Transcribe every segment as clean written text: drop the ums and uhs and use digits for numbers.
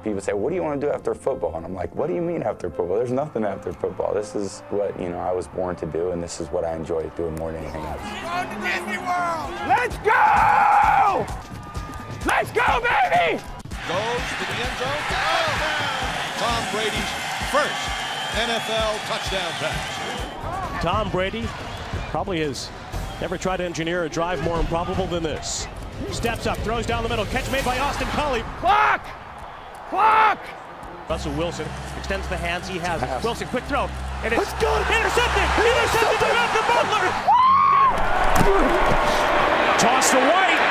people say, what do you want to do after football? And I'm like, what do you mean after football? There's nothing after football. This is what, I was born to do, and this is what I enjoy doing more than anything else. Going to Disney World! Let's go! Let's go, baby! Goes to the end zone. Tom Brady's first NFL touchdown pass. Tom Brady probably has never tried to engineer a drive more improbable than this. Steps up, throws down the middle, catch made by Austin Collie. Clock! Clock! Russell Wilson extends the hands he has. Wilson, quick throw. And it's good. Intercepted to Malcolm Butler. Toss to White.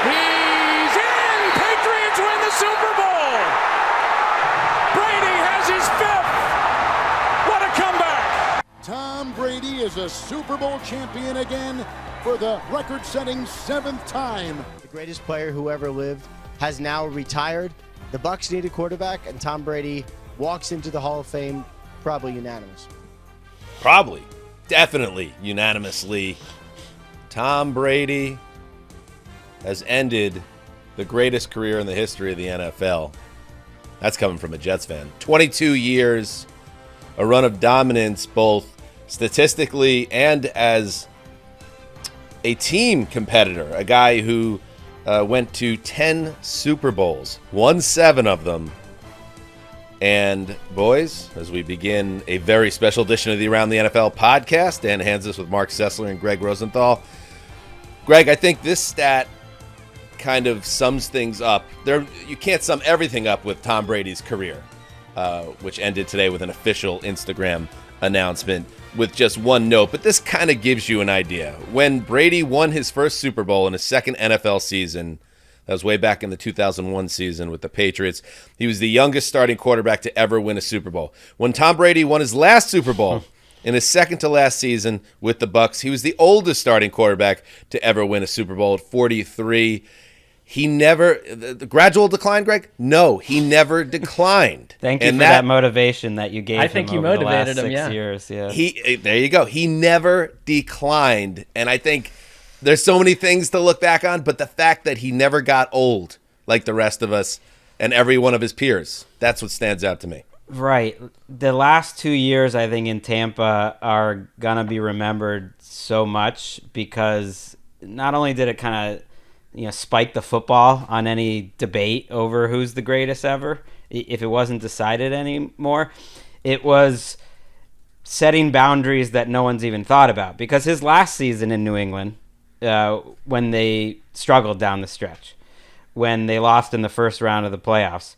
He's in. Patriots win the Super Bowl. Brady has his fifth. What a comeback. Tom Brady is a Super Bowl champion again for the record-setting 7th time. The greatest player who ever lived has now retired. The Bucs need a quarterback, and Tom Brady walks into the Hall of Fame probably unanimous. Probably. Definitely unanimously. Tom Brady has ended the greatest career in the history of the NFL. That's coming from a Jets fan. 22 years, a run of dominance both statistically and as a team competitor, a guy who went to 10 Super Bowls, won 7 of them. And boys, as we begin a very special edition of the Around the NFL podcast, Dan Hansis with Mark Sessler and Greg Rosenthal. Greg, I think this stat kind of sums things up. You can't sum everything up with Tom Brady's career, which ended today with an official Instagram announcement with just one note, but this kind of gives you an idea. When Brady won his first Super Bowl in his second NFL season, that was way back in the 2001 season with the Patriots, he was the youngest starting quarterback to ever win a Super Bowl. When Tom Brady won his last Super Bowl in his second to last season with the Bucs, he was the oldest starting quarterback to ever win a Super Bowl at 43. He never, the gradual decline, Greg? No, he never declined. Thank you for that motivation that you gave him. I think you over motivated the last him, 6 years. Yeah. There you go. He never declined. And I think there's so many things to look back on, but the fact that he never got old like the rest of us and every one of his peers, that's what stands out to me. Right. The last 2 years, I think, in Tampa are going to be remembered so much because not only did it kind of spike the football on any debate over who's the greatest ever, if it wasn't decided anymore, it was setting boundaries that no one's even thought about. Because his last season in New England, when they struggled down the stretch, when they lost in the first round of the playoffs,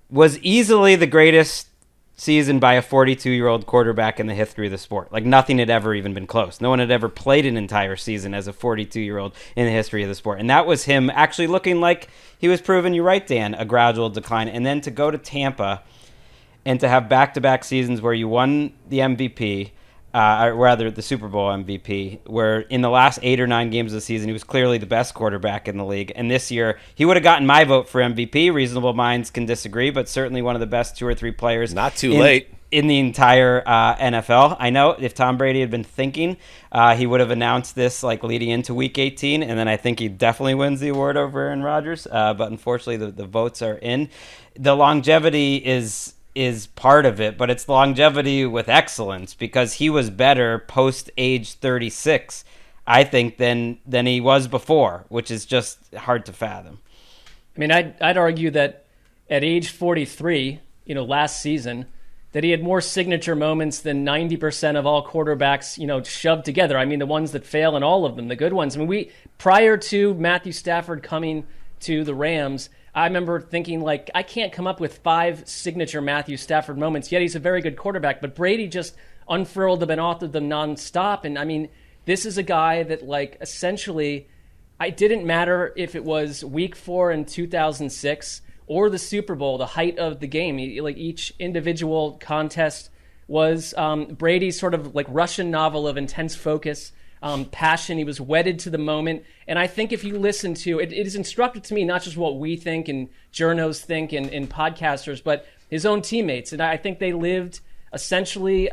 was easily the greatest season by a 42-year-old quarterback in the history of the sport. Like, nothing had ever even been close. No one had ever played an entire season as a 42-year-old in the history of the sport. And that was him actually looking like he was proving, you're right, Dan, a gradual decline. And then to go to Tampa and to have back-to-back seasons where you won the MVP, or rather the Super Bowl MVP, where in the last 8 or 9 games of the season, he was clearly the best quarterback in the league. And this year, he would have gotten my vote for MVP. Reasonable minds can disagree, but certainly one of the best 2 or 3 players. Not too late. In the entire NFL. I know if Tom Brady had been thinking, he would have announced this like leading into Week 18, and then I think he definitely wins the award over Aaron Rodgers. But unfortunately, the votes are in. The longevity is part of it, but it's longevity with excellence because he was better post age 36, I think, than he was before, which is just hard to fathom. I mean, I'd argue that at age 43, last season, that he had more signature moments than 90% of all quarterbacks, shoved together. I mean, the ones that fail and all of them, the good ones. I mean, prior to Matthew Stafford coming to the Rams, I remember thinking, I can't come up with 5 signature Matthew Stafford moments, yet he's a very good quarterback. But Brady just unfurled them and authored them nonstop. And, I mean, this is a guy that, essentially, it didn't matter if it was Week 4 in 2006 or the Super Bowl, the height of the game. Each individual contest was Brady's sort of Russian novel of intense focus, passion. He was wedded to the moment. And I think if you listen to it, it is instructive to me, not just what we think and journos think and podcasters, but his own teammates. And I think they lived essentially,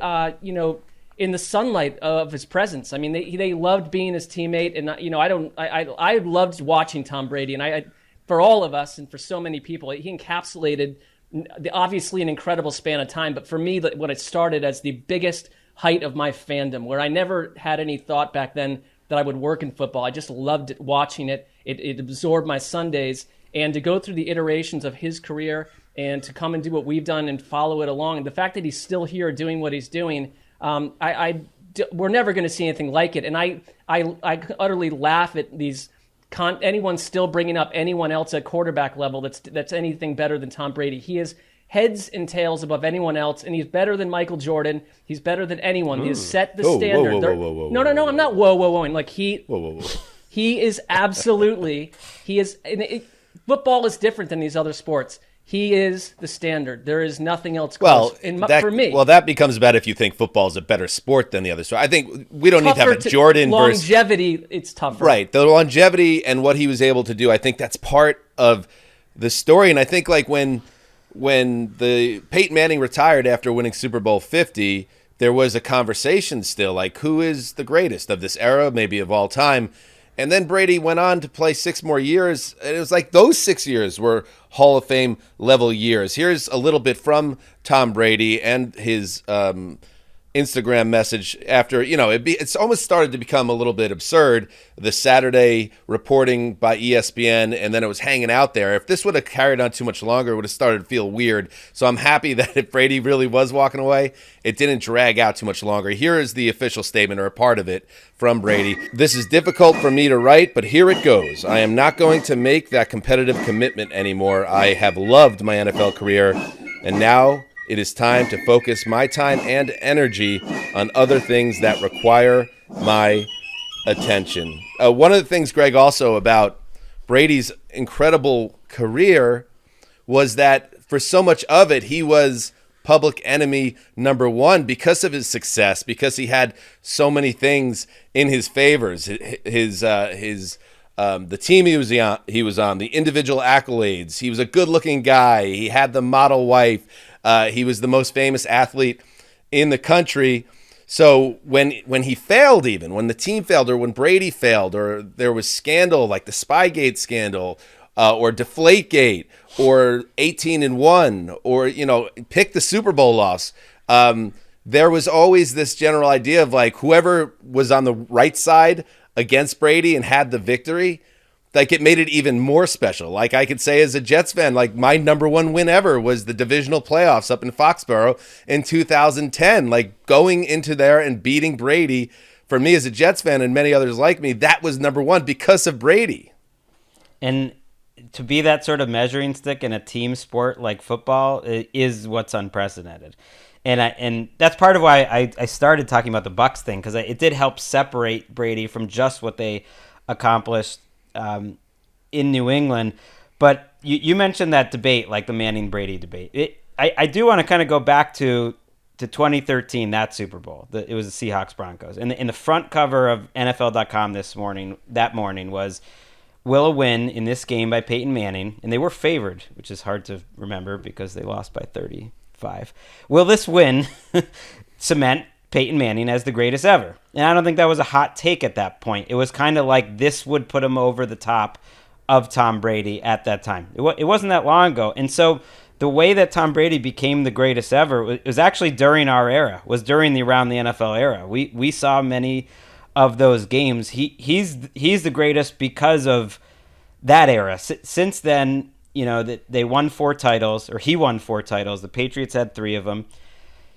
in the sunlight of his presence. I mean, they loved being his teammate. And, I loved watching Tom Brady. And for all of us and for so many people. He encapsulated obviously an incredible span of time, but for me, what it started as the biggest height of my fandom, where I never had any thought back then that I would work in football. I just loved it, watching it. It absorbed my Sundays. And to go through the iterations of his career and to come and do what we've done and follow it along, the fact that he's still here doing what he's doing, we're never going to see anything like it. And I utterly laugh at these anyone still bringing up anyone else at quarterback level that's anything better than Tom Brady. He is heads and tails above anyone else, and he's better than Michael Jordan. He's better than anyone. He has set the standard. No, I'm not whoa-whoing. Like he is absolutely, football is different than these other sports. He is the standard. There is nothing else close. For me. Well, that becomes about if you think football is a better sport than the other sport. I think we don't need to have a Jordan longevity. It's tougher, right? The longevity and what he was able to do. I think that's part of the story. And I think like when the Peyton Manning retired after winning Super Bowl 50, there was a conversation still like who is the greatest of this era, maybe of all time. And then Brady went on to play 6 more years, and it was like those 6 years were Hall of Fame level years. Here's a little bit from Tom Brady and his Instagram message after, it's almost started to become a little bit absurd, the Saturday reporting by ESPN, and then it was hanging out there. If this would have carried on too much longer, it would have started to feel weird. So I'm happy that if Brady really was walking away, it didn't drag out too much longer. Here is the official statement, or a part of it, from Brady. "This is difficult for me to write, but here it goes. I am not going to make that competitive commitment anymore. I have loved my NFL career, and now it is time to focus my time and energy on other things that require my attention." One of the things, Greg, also about Brady's incredible career was that for so much of it, he was public enemy number one because of his success, because he had so many things in his favors. The team he was on, the individual accolades. He was a good-looking guy. He had the model wife. He was the most famous athlete in the country. So when he failed, even when the team failed, or when Brady failed, or there was scandal like the Spygate scandal, or Deflategate, or 18-1, or pick the Super Bowl loss, there was always this general idea of like whoever was on the right side against Brady and had the victory, like it made it even more special. Like I could say as a Jets fan, like my number one win ever was the divisional playoffs up in Foxborough in 2010. Like going into there and beating Brady, for me as a Jets fan and many others like me, that was number one because of Brady. And to be that sort of measuring stick in a team sport like football is what's unprecedented. And that's part of why I started talking about the Bucs thing, because it did help separate Brady from just what they accomplished in New England. But you mentioned that debate, like the Manning-Brady debate. I do want to kind of go back to 2013, that Super Bowl. It was the Seahawks-Broncos. And in the front cover of NFL.com that morning was, "Will a win in this game by Peyton Manning?" And they were favored, which is hard to remember because they lost by 35. "Will this win cement Peyton Manning as the greatest ever?" And I don't think that was a hot take at that point. It was kind of like this would put him over the top of Tom Brady at that time. It wasn't that long ago. And so the way that Tom Brady became the greatest ever was actually during our era, was during the around the NFL era. We saw many of those games. He's the greatest because of that era. Since then, they won 4 titles, or he won 4 titles. The Patriots had 3 of them.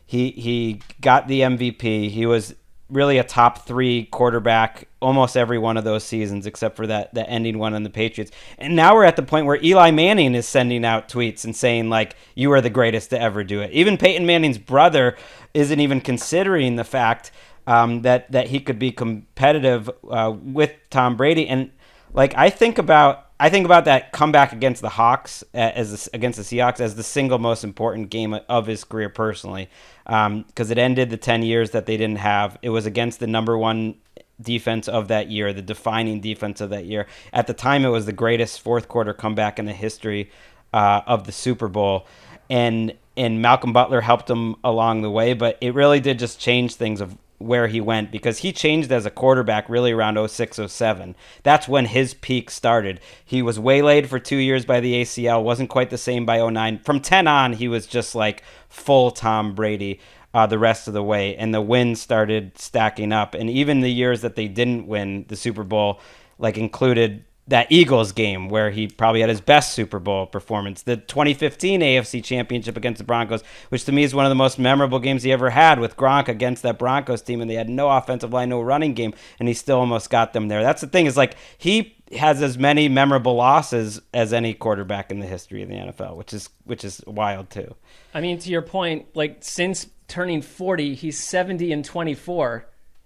He got the MVP. He was really a top 3 quarterback almost every one of those seasons, except for that ending one on the Patriots. And now we're at the point where Eli Manning is sending out tweets and saying, like, you are the greatest to ever do it. Even Peyton Manning's brother isn't even considering the fact that he could be competitive with Tom Brady. And like I think about that comeback against the Hawks against the Seahawks as the single most important game of his career personally, because it ended the 10 years that they didn't have. It was against the number one defense of that year, the defining defense of that year. At the time, it was the greatest fourth quarter comeback in the history of the Super Bowl, and Malcolm Butler helped him along the way. But it really did just change things of where he went, because he changed as a quarterback really around 06, 07. That's when his peak started. He was waylaid for 2 years by the ACL, wasn't quite the same by 09. From 10 on, he was just like full Tom Brady the rest of the way, and the wins started stacking up. And even the years that they didn't win the Super Bowl, like, included that Eagles game where he probably had his best Super Bowl performance, the 2015 AFC Championship against the Broncos, which to me is one of the most memorable games he ever had, with Gronk against that Broncos team, and they had no offensive line, no running game, and he still almost got them there. That's the thing, is like, he has as many memorable losses as any quarterback in the history of the NFL, which is wild too. I mean, to your point, like, since turning 40, he's 70-24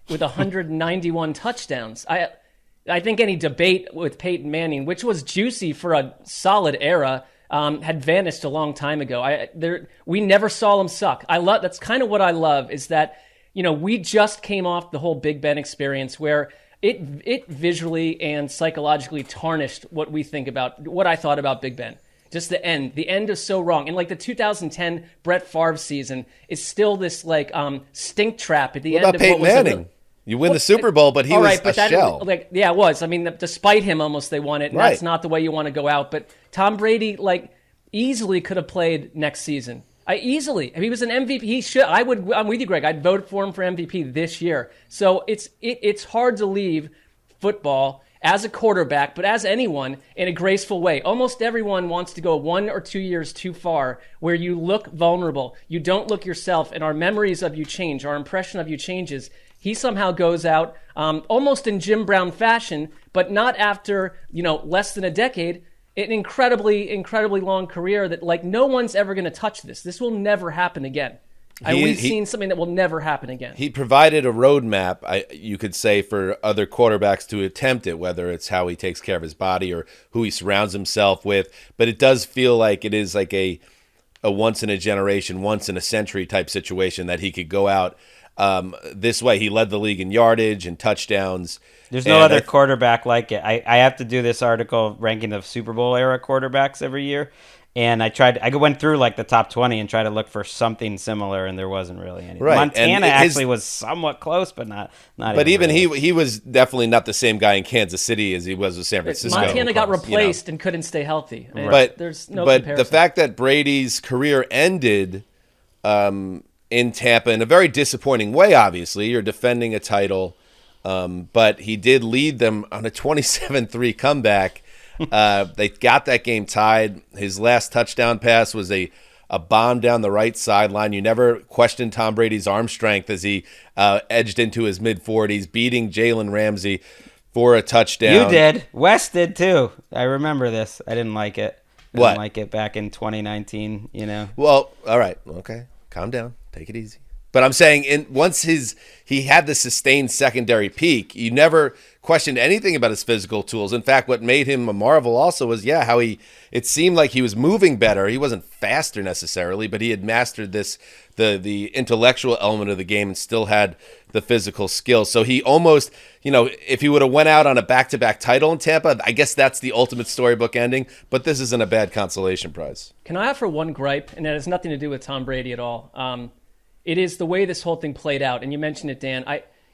with 191 touchdowns. I think any debate with Peyton Manning, which was juicy for a solid era, had vanished a long time ago. We never saw him suck. That's kind of what I love, is that, we just came off the whole Big Ben experience where it visually and psychologically tarnished what I thought about Big Ben. Just the end. The end is so wrong. And like the 2010 Brett Favre season is still this like stink trap at the end of Peyton what was Manning? You win the Super Bowl, but he was a shell. It was. I mean, despite him, almost they won it. And That's not the way you want to go out. But Tom Brady, easily could have played next season. Easily. He was an MVP. He should. I'm with you, Greg. I'd vote for him for MVP this year. So it's hard to leave football as a quarterback, but as anyone, in a graceful way. Almost everyone wants to go 1 or 2 years too far, where you look vulnerable. You don't look yourself, and our memories of you change. Our impression of you changes. He somehow goes out almost in Jim Brown fashion, but not after less than a decade. An incredibly, incredibly long career that no one's ever going to touch this. This will never happen again. We've seen something that will never happen again. He provided a roadmap, you could say, for other quarterbacks to attempt it, whether it's how he takes care of his body or who he surrounds himself with. But it does feel like it is like a once in a generation, once in a century type situation that he could go out this way. He led the league in yardage and touchdowns. There's no other quarterback like it. I have to do this article ranking the Super Bowl era quarterbacks every year. And I went through the top 20 and tried to look for something similar, and there wasn't really anything. Right. Montana actually was somewhat close, but not. But even really. he was definitely not the same guy in Kansas City as he was with San Francisco. Montana got replaced and couldn't stay healthy. Right. But there's no But comparison. the fact that Brady's career ended in Tampa in a very disappointing way, obviously, you're defending a title, but he did lead them on a 27-3 comeback. They got that game tied. His last touchdown pass was a bomb down the right sideline. You never questioned Tom Brady's arm strength as he edged into his mid-40s, beating Jalen Ramsey for a touchdown. You did. Wes did too. I remember this. I didn't like it. I What? didn't like it back in 2019, Well, all right. Okay. Calm down. Take it easy. But I'm saying once he had the sustained secondary peak, you never questioned anything about his physical tools. In fact, what made him a marvel also was, how it seemed like he was moving better. He wasn't faster necessarily, but he had mastered the intellectual element of the game and still had the physical skill. So he almost, if he would have went out on a back-to-back title in Tampa, I guess that's the ultimate storybook ending, but this isn't a bad consolation prize. Can I offer one gripe? And it has nothing to do with Tom Brady at all. It is the way this whole thing played out, and you mentioned it, Dan.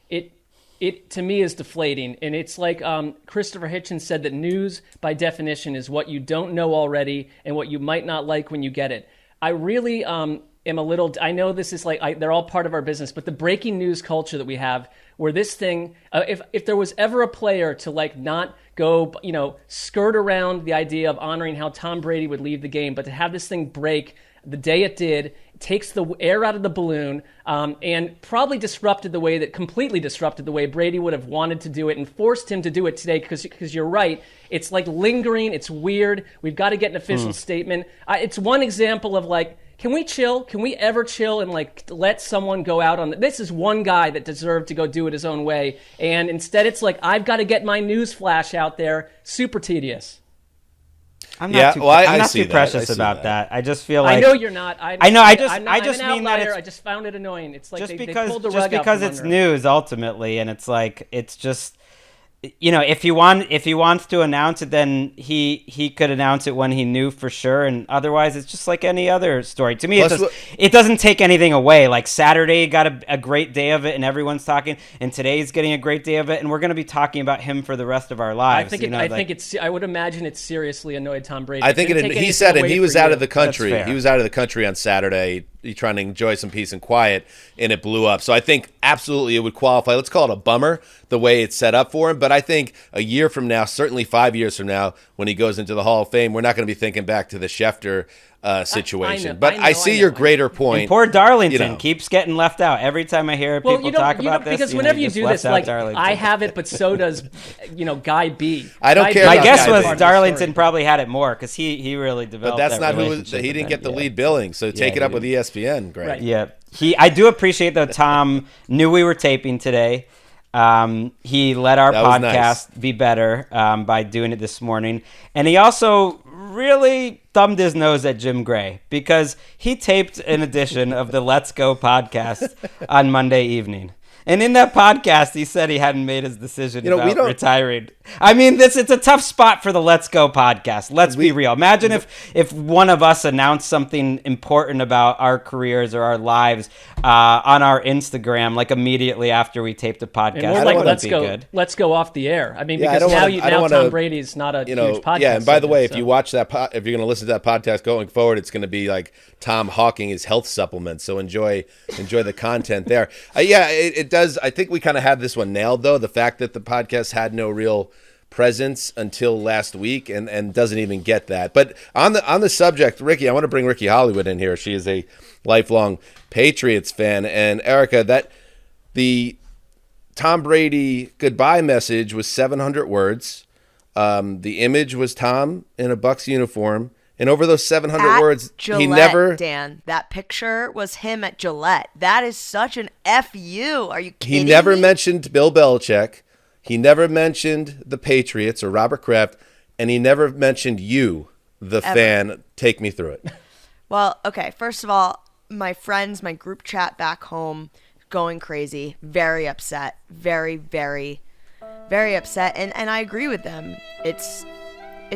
It to me is deflating, and it's like Christopher Hitchens said that news, by definition, is what you don't know already and what you might not like when you get it. I really am a little. I know this is they're all part of our business, but the breaking news culture that we have, where this thing, if there was ever a player to not go, skirt around the idea of honoring how Tom Brady would leave the game, but to have this thing break the day it did, takes the air out of the balloon, and probably completely disrupted the way Brady would have wanted to do it and forced him to do it today, because you're right. It's lingering. It's weird. We've got to get an official statement. It's one example of can we chill? Can we ever chill and let someone go out on this? Is one guy that deserved to go do it his own way, and instead it's I've got to get my news flash out there. Super tedious. I'm not too precious that. about that. I just feel like I know you're not. I know. I just I'm an mean that outlier. I just found it annoying. It's just they because pulled the rug out because from it's under. news ultimately, and it's just if he wants to announce it, then he could announce it when he knew for sure, and otherwise it's just like any other story. To me, it doesn't take anything away. Like Saturday got a great day of it, and everyone's talking, and today's getting a great day of it, and we're going to be talking about him for the rest of our lives. I would imagine it's seriously annoyed Tom Brady. I think he said it. He was out of the country. He was out of the country on Saturday. He's trying to enjoy some peace and quiet, and it blew up. So I think absolutely it would qualify. Let's call it a bummer the way it's set up for him. But I think a year from now, certainly 5 years from now, when he goes into the Hall of Fame, we're not going to be thinking back to the Schefter situation. I see your greater point. And poor Darlington keeps getting left out every time I hear people talk about this. Because whenever you do this, like I have it, but so does Guy B. I don't care. My guess was Darlington probably had it more because he really developed. But that's not who he didn't get the lead billing. So take it up with ESPN, Greg. Right. Yeah, I do appreciate though. Tom knew we were taping today. He let our podcast be better by doing it this morning, and he also really thumbed his nose at Jim Gray because he taped an edition of the Let's Go podcast on Monday evening. And in that podcast, he said he hadn't made his decision about retiring. I mean, it's a tough spot for the Let's Go podcast. Let's be real. Imagine if one of us announced something important about our careers or our lives on our Instagram, like immediately after we taped a podcast. And we're like, let's go off the air. I mean, because now Tom Brady's not a huge podcast. Yeah, and by the way, if you watch that, if you're going to listen to that podcast going forward, it's going to be like Tom hawking his health supplements. So enjoy the content there. It does. I think we kind of had this one nailed, though. The fact that the podcast had no real presence until last week and doesn't even get that. But on the subject, Ricky, I want to bring Ricky Hollywood in here. She is a lifelong Patriots fan. And Erica, that the Tom Brady goodbye message was 700 words. The image was Tom in a Bucs uniform. And over those 700 words, Gillette, he never... Dan, that picture was him at Gillette. That is such an F-U. Are you kidding He never me? mentioned Bill Belichick. He never mentioned the Patriots or Robert Kraft. And he never mentioned you, the fan. Take me through it. Well, okay. First of all, my friends, my group chat back home, going crazy. Very upset. Very, very, very upset. And I agree with them. It's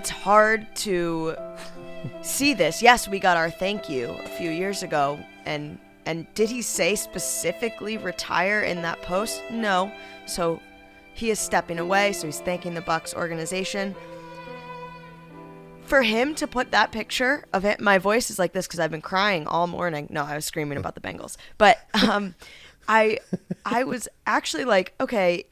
hard to... see this. Yes, we got our thank you a few years ago, and did he say specifically retire in that post? No. So he is stepping away, so he's thanking the Bucs organization. For him to put that picture of it, my voice is like this because I've been crying all morning. No, I was screaming about the Bengals. But I was actually like, okay,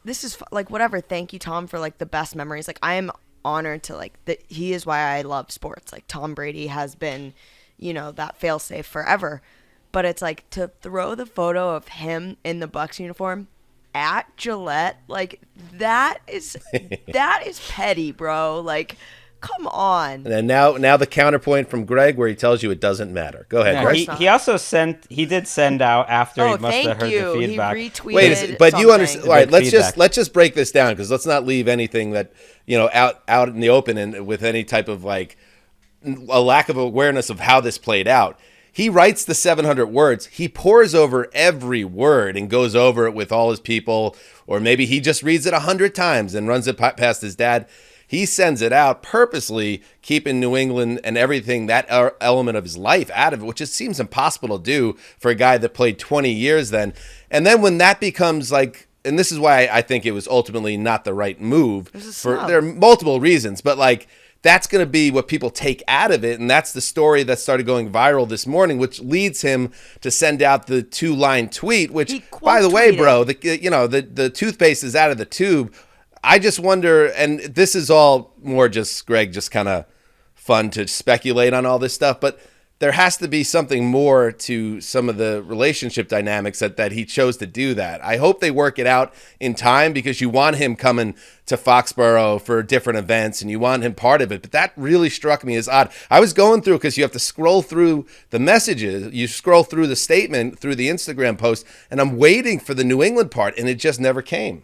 this is like whatever. Thank you, Tom, for like the best memories. Like I am honored to like that he is why I love sports. Like Tom Brady has been, that failsafe forever. But it's like to throw the photo of him in the Bucs uniform at Gillette, like that is petty, bro. Like, come on. And now the counterpoint from Greg where he tells you it doesn't matter. Go ahead. No, he also did send out after he must have heard the feedback. He retweeted. Wait, but you understand? All right, let's just break this down because let's not leave anything that out in the open and with any type of like a lack of awareness of how this played out. He writes the 700 words. He pores over every word and goes over it with all his people, or maybe he just reads it 100 times and runs it past his dad. He sends it out purposely, keeping New England and everything, that element of his life out of it, which just seems impossible to do for a guy that played 20 years then. And then when that becomes like, and this is why I think it was ultimately not the right move. There are multiple reasons, but like that's going to be what people take out of it. And that's the story that started going viral this morning, which leads him to send out the 2-line tweet, which, by the way, bro, the toothpaste is out of the tube. I just wonder, and this is all more just, Greg, just kind of fun to speculate on all this stuff, but there has to be something more to some of the relationship dynamics that he chose to do that. I hope they work it out in time because you want him coming to Foxborough for different events and you want him part of it. But that really struck me as odd. I was going through because you have to scroll through the messages. You scroll through the statement, through the Instagram post, and I'm waiting for the New England part, and it just never came.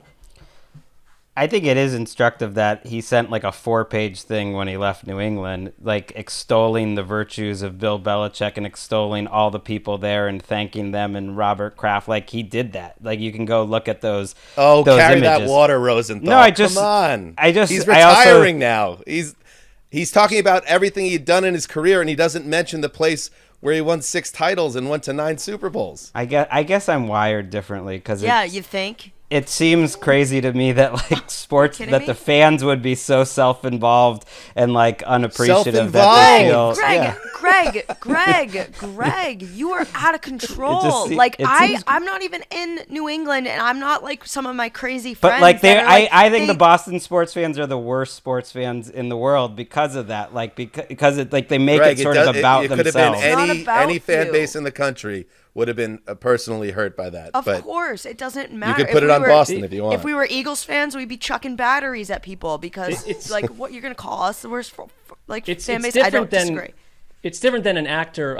I think it is instructive that he sent like a 4-page thing when he left New England, like extolling the virtues of Bill Belichick and extolling all the people there and thanking them and Robert Kraft. Like he did that. Like you can go look at those. Oh, those carry images. that water, Rosenthal. No, Come on. He's I also- retiring now. He's talking about everything he'd done in his career, and he doesn't mention the place where he won 6 titles and went to 9 Super Bowls. I guess I'm wired differently because you think? It seems crazy to me that like sports that me? the fans would be so self-involved and like unappreciative that they feel. Greg, you are out of control. I'm not even in New England, and I'm not like some of my crazy friends. But like I think the Boston sports fans are the worst sports fans in the world because of that. Like because it like they make Greg, it sort of about it themselves. Could have been any fan you. base in the country would have been personally hurt by that. Of but course, it doesn't matter. You could put it on Boston if you want. If we were Eagles fans, we'd be chucking batteries at people because it's like, what you're gonna call us the worst fan base? I don't disagree. It's different than an actor,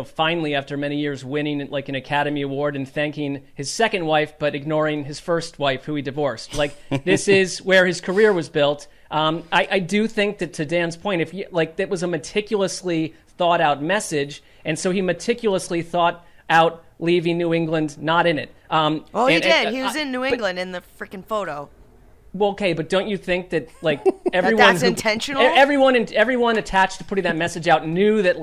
finally after many years winning like an Academy Award and thanking his second wife, but ignoring his first wife, who he divorced. Like this is where his career was built. I do think that, to Dan's point, if that was a meticulously thought out message, and so he meticulously thought out leaving New England, not in it. He did. He was in New England in the freaking photo. Well, okay, but don't you think that everyone that's intentional? Everyone attached to putting that message out knew that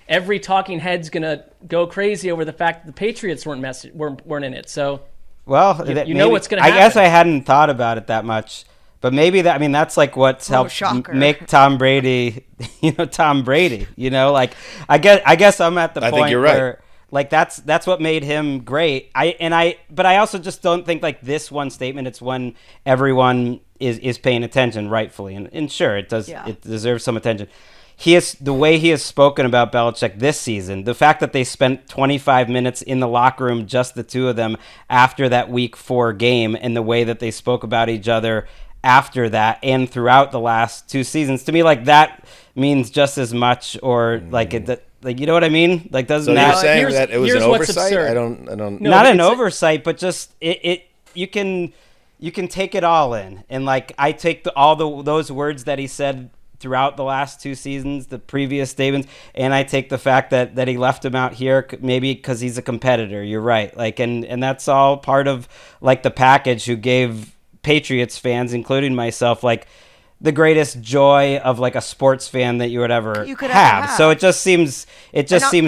every talking head's gonna go crazy over the fact that the Patriots weren't in it. So, well, you know what's gonna happen. I guess I hadn't thought about it that much, but maybe that's like what's helped make Tom Brady, Tom Brady. I guess I'm at the point think you're right. where. Like that's what made him great. But I also just don't think like this one statement. It's when everyone is paying attention, rightfully, and sure it does. Yeah. It deserves some attention. The way he has spoken about Belichick this season, the fact that they spent 25 minutes in the locker room, just the two of them, after that Week 4 game, and the way that they spoke about each other after that and throughout the last 2 seasons, to me, like that means just as much, or like it. Like, you know what I mean? Like, doesn't so that? You're saying that it was an oversight? Absurd. I don't. No, not an oversight, but just you can take it all in, and like I take those words that he said throughout the last 2 seasons, the previous statements, and I take the fact that he left him out here maybe because he's a competitor. You're right, like, and that's all part of like the package. Who gave Patriots fans, including myself, like the greatest joy of like a sports fan that you would ever have. So it just seems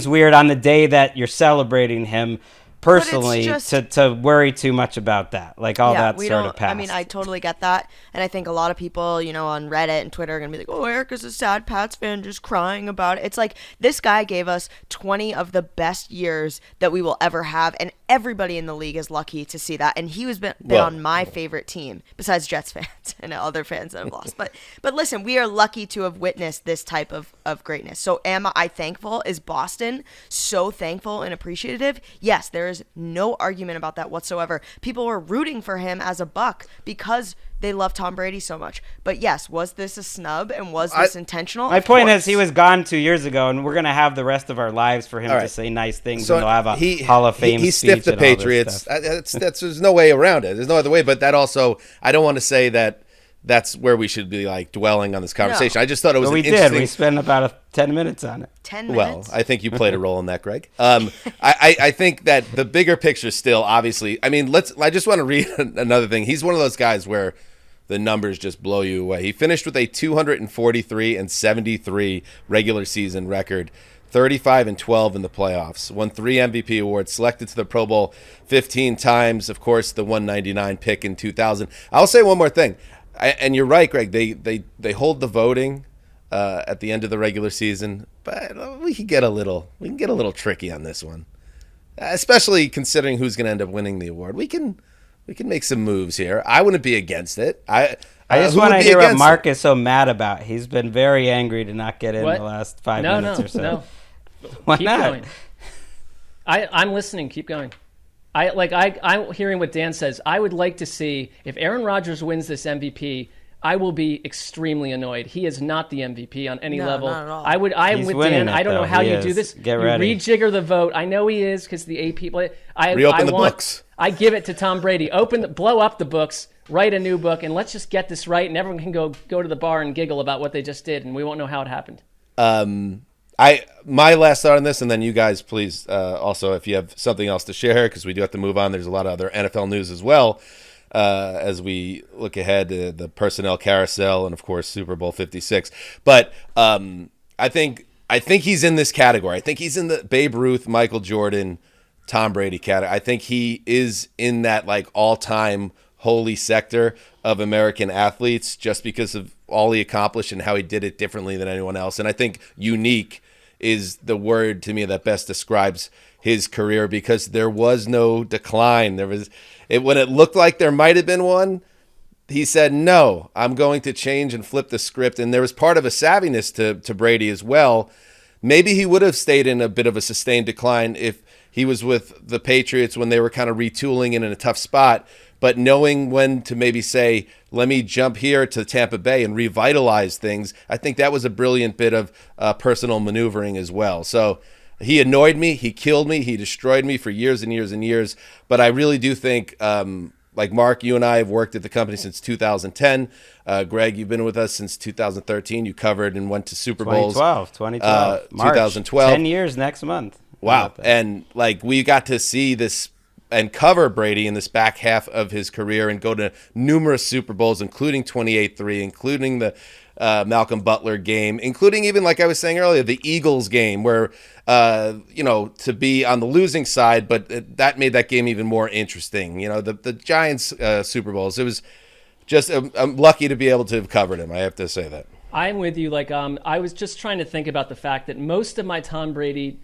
weird on the day that you're celebrating him personally to worry too much about that. Like all that sort of past. I mean, I totally get that. And I think a lot of people, on Reddit and Twitter are going to be like, oh, Erica's a sad Pats fan just crying about it. It's like, this guy gave us 20 of the best years that we will ever have. And everybody in the league is lucky to see that. And he was been on my favorite team, besides Jets fans and other fans that have lost. But listen, we are lucky to have witnessed this type of greatness. So am I thankful? Is Boston so thankful and appreciative? Yes, there is no argument about that whatsoever. People were rooting for him as a Buck because they love Tom Brady so much. But yes, was this a snub, and was this intentional? My point is, he was gone 2 years ago, and we're going to have the rest of our lives for him to say nice things, and they'll have a Hall of Fame He speech. stiffed the Patriots. There's no way around it. There's no other way. But that also, I don't want to say that that's where we should be like dwelling on this conversation. No. I just thought it was interesting. We spent about 10 minutes on it. 10 minutes? Well, I think you played a role in that, Greg. I think that the bigger picture still, obviously, I mean, I just want to read another thing. He's one of those guys where the numbers just blow you away. He finished with a 243-73 regular season record, 35-12 in the playoffs, won 3 MVP awards, selected to the Pro Bowl 15 times, of course, the 199 pick in 2000. I'll say one more thing. And you're right, Greg. They hold the voting at the end of the regular season, but we can get a little tricky on this one, especially considering who's going to end up winning the award. We can make some moves here. I wouldn't be against it. I just want to hear what Mark is so mad about. He's been very angry to not get in the last 5 minutes or so. No. Why Keep not? going. I'm listening. Keep going. I'm hearing what Dan says. I would like to see if Aaron Rodgers wins this MVP. I will be extremely annoyed. He is not the MVP on any level. Not at all. I'm with Dan. I don't know how you do this. Get ready. Rejigger the vote. I know he is because the AP play. Reopen the books. I give it to Tom Brady. Blow up the books. write a new book, and let's just get this right, and everyone can go to the bar and giggle about what they just did, and we won't know how it happened. My last thought on this, and then you guys, please, also, if you have something else to share, because we do have to move on. There's a lot of other NFL news as well, as we look ahead to the personnel carousel and, of course, Super Bowl 56. But I think he's in this category. I think he's in the Babe Ruth, Michael Jordan, Tom Brady category. I think he is in that like all-time holy sector of American athletes, just because of all he accomplished and how he did it differently than anyone else. And I think unique is the word to me that best describes his career, because there was no decline. When it looked like there might have been one, he said, no, I'm going to change and flip the script. And there was part of a savviness to Brady as well. Maybe he would have stayed in a bit of a sustained decline if he was with the Patriots when they were kind of retooling and in a tough spot. But knowing when to maybe say, let me jump here to Tampa Bay and revitalize things, I think that was a brilliant bit of personal maneuvering as well. So he annoyed me. He killed me. He destroyed me for years and years and years. But I really do think, like Mark, you and I have worked at the company since 2010. Greg, you've been with us since 2013. You covered and went to Super Bowls. 2012. March, 2012. 10 years next month. Wow. And like we got to see this and cover Brady in this back half of his career and go to numerous Super Bowls, including 28-3, including the Malcolm Butler game, including even, like I was saying earlier, the Eagles game where, to be on the losing side, but that made that game even more interesting. The Giants Super Bowls, it was just, I'm lucky to be able to have covered him. I have to say that. I'm with you. I was just trying to think about the fact that most of my Tom Brady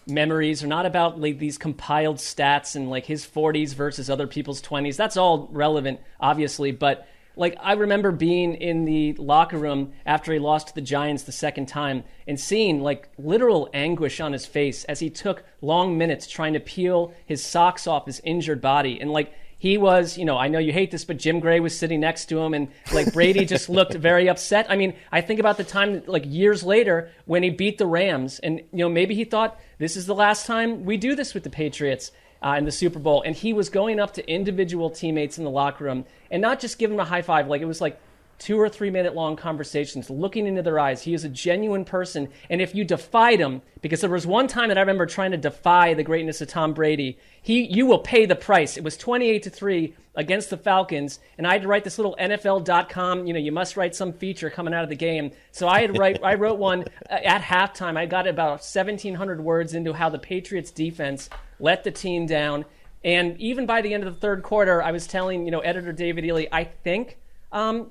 memories are not about like these compiled stats and like his 40s versus other people's 20s. That's all relevant, obviously, but like I remember being in the locker room after he lost to the Giants the second time and seeing like literal anguish on his face as he took long minutes trying to peel his socks off his injured body. And like he was, I know you hate this, but Jim Gray was sitting next to him, and like Brady just looked very upset. I mean, I think about the time like years later when he beat the Rams, and maybe he thought this is the last time we do this with the Patriots in the Super Bowl, and he was going up to individual teammates in the locker room and not just give them a high five. Like it was like 2 or 3 minute long conversations, looking into their eyes. He is a genuine person. And if you defied him, because there was one time that I remember trying to defy the greatness of Tom Brady, you will pay the price. It was 28-3 against the Falcons. And I had to write this little NFL.com, you must write some feature coming out of the game. So I wrote one at halftime. I got about 1,700 words into how the Patriots defense let the team down. And even by the end of the third quarter, I was telling, editor David Ely, I think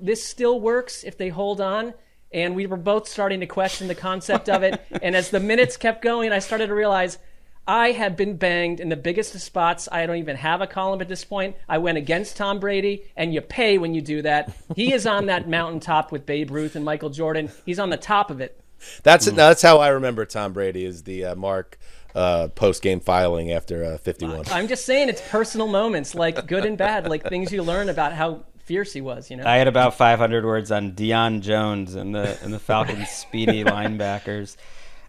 this still works if they hold on. And we were both starting to question the concept of it. And as the minutes kept going, I started to realize I had been banged in the biggest of spots. I don't even have a column at this point. I went against Tom Brady, and you pay when you do that. He is on that mountaintop with Babe Ruth and Michael Jordan. He's on the top of it. That's how I remember Tom Brady, is the Mark post-game filing after 51. I'm just saying it's personal moments, like good and bad, like things you learn about how fierce he was. I had about 500 words on Deion Jones and the Falcons' speedy linebackers.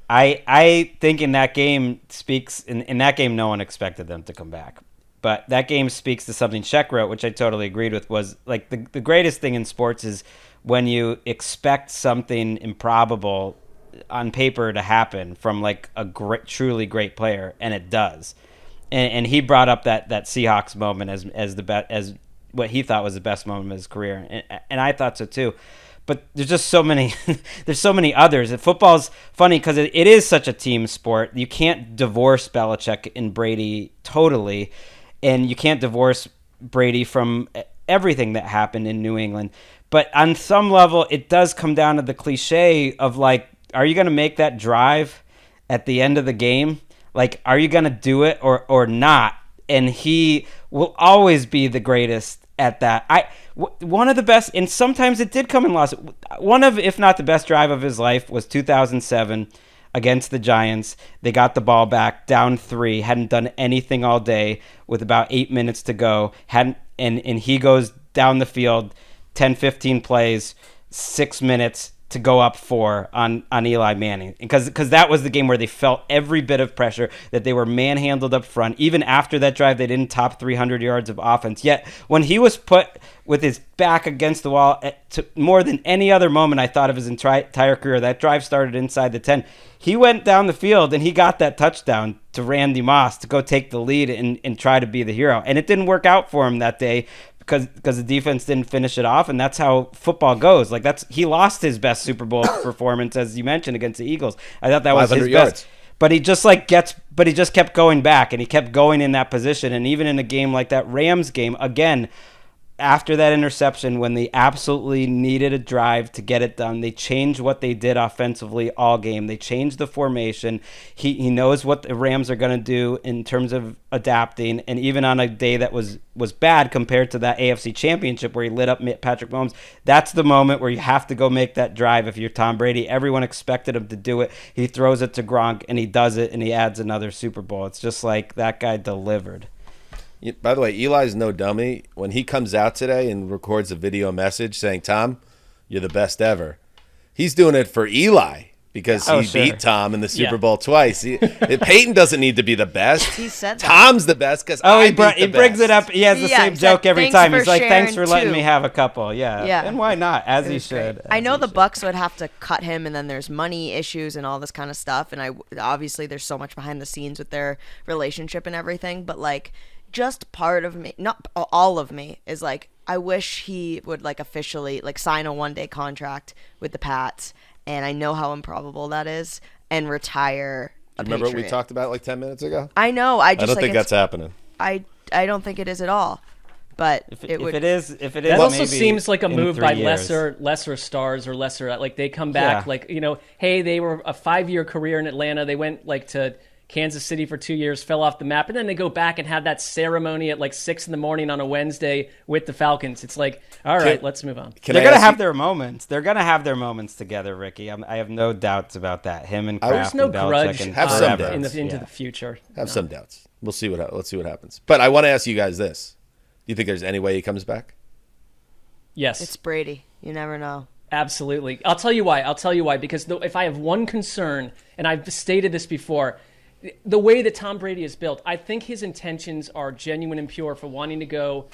I think in that game in that game no one expected them to come back. But that game speaks to something Shek wrote, which I totally agreed with, was like the greatest thing in sports is when you expect something improbable on paper to happen from like a truly great player, and it does. And he brought up that Seahawks moment as what he thought was the best moment of his career, and I thought so too. But there's just so many. There's so many others. And football's funny because it is such a team sport. You can't divorce Belichick and Brady totally, and you can't divorce Brady from everything that happened in New England. But on some level, it does come down to the cliche of like, are you going to make that drive at the end of the game? Like, are you going to do it or not? And he will always be the greatest at that. One of the best, and sometimes it did come in loss. One of, if not the best drive of his life was 2007 against the Giants. They got the ball back, down 3, hadn't done anything all day with about 8 minutes to go. And he goes down the field, 10, 15 plays, 6 minutes to go up 4 on Eli Manning, because that was the game where they felt every bit of pressure, that they were manhandled up front. Even after that drive, they didn't top 300 yards of offense. Yet when he was put with his back against the wall, more than any other moment I thought of his entire career, that drive started inside the 10. He went down the field and he got that touchdown to Randy Moss to go take the lead and try to be the hero. And it didn't work out for him that day because the defense didn't finish it off, and that's how football goes. Like, he lost his best Super Bowl performance, as you mentioned, against the Eagles. I thought that was his best. But he just kept going back, and he kept going in that position. And even in a game like that Rams game, again, after that interception, when they absolutely needed a drive to get it done, they changed what they did offensively all game. They changed the formation. He knows what the Rams are going to do in terms of adapting. And even on a day that was bad compared to that AFC Championship where he lit up Patrick Mahomes, that's the moment where you have to go make that drive if you're Tom Brady. Everyone expected him to do it. He throws it to Gronk, and he does it, and he adds another Super Bowl. It's just like that guy delivered. By the way, Eli's no dummy. When he comes out today and records a video message saying, "Tom, you're the best ever," he's doing it for Eli because he beat Tom in the Super Bowl twice. Peyton doesn't need to be the best. He said that. Tom's the best because he brings it up. He has the same joke every time. He's like, "Thanks for letting me have a couple." Yeah. And why not? As he should. I know the Bucks would have to cut him, and then there's money issues and all this kind of stuff. And obviously there's so much behind the scenes with their relationship and everything. But like, just part of me, not all of me, is like, I wish he would like officially like sign a 1-day contract with the Pats, and I know how improbable that is, and retire a Remember Patriot. what we talked about like 10 minutes ago? I know. I don't think that's happening. I don't think it is at all. But if it is, that also seems like a move by years. lesser stars or lesser, like they come back like, hey, they were a 5-year career in Atlanta. They went like to Kansas City for 2 years, fell off the map, and then they go back and have that ceremony at like 6 a.m. on a Wednesday with the Falcons. It's like, all right, let's move on. They're going to have their moments. They're going to have their moments together, Ricky. I have no doubts about that. Him and Kraft There's no and Belichick grudge and have some doubts. into the future. Have some doubts. Let's see what happens. But I want to ask you guys this. Do you think there's any way he comes back? Yes. It's Brady. You never know. Absolutely. I'll tell you why. Because if I have one concern, and I've stated this before, the way that Tom Brady is built, I think his intentions are genuine and pure for wanting to go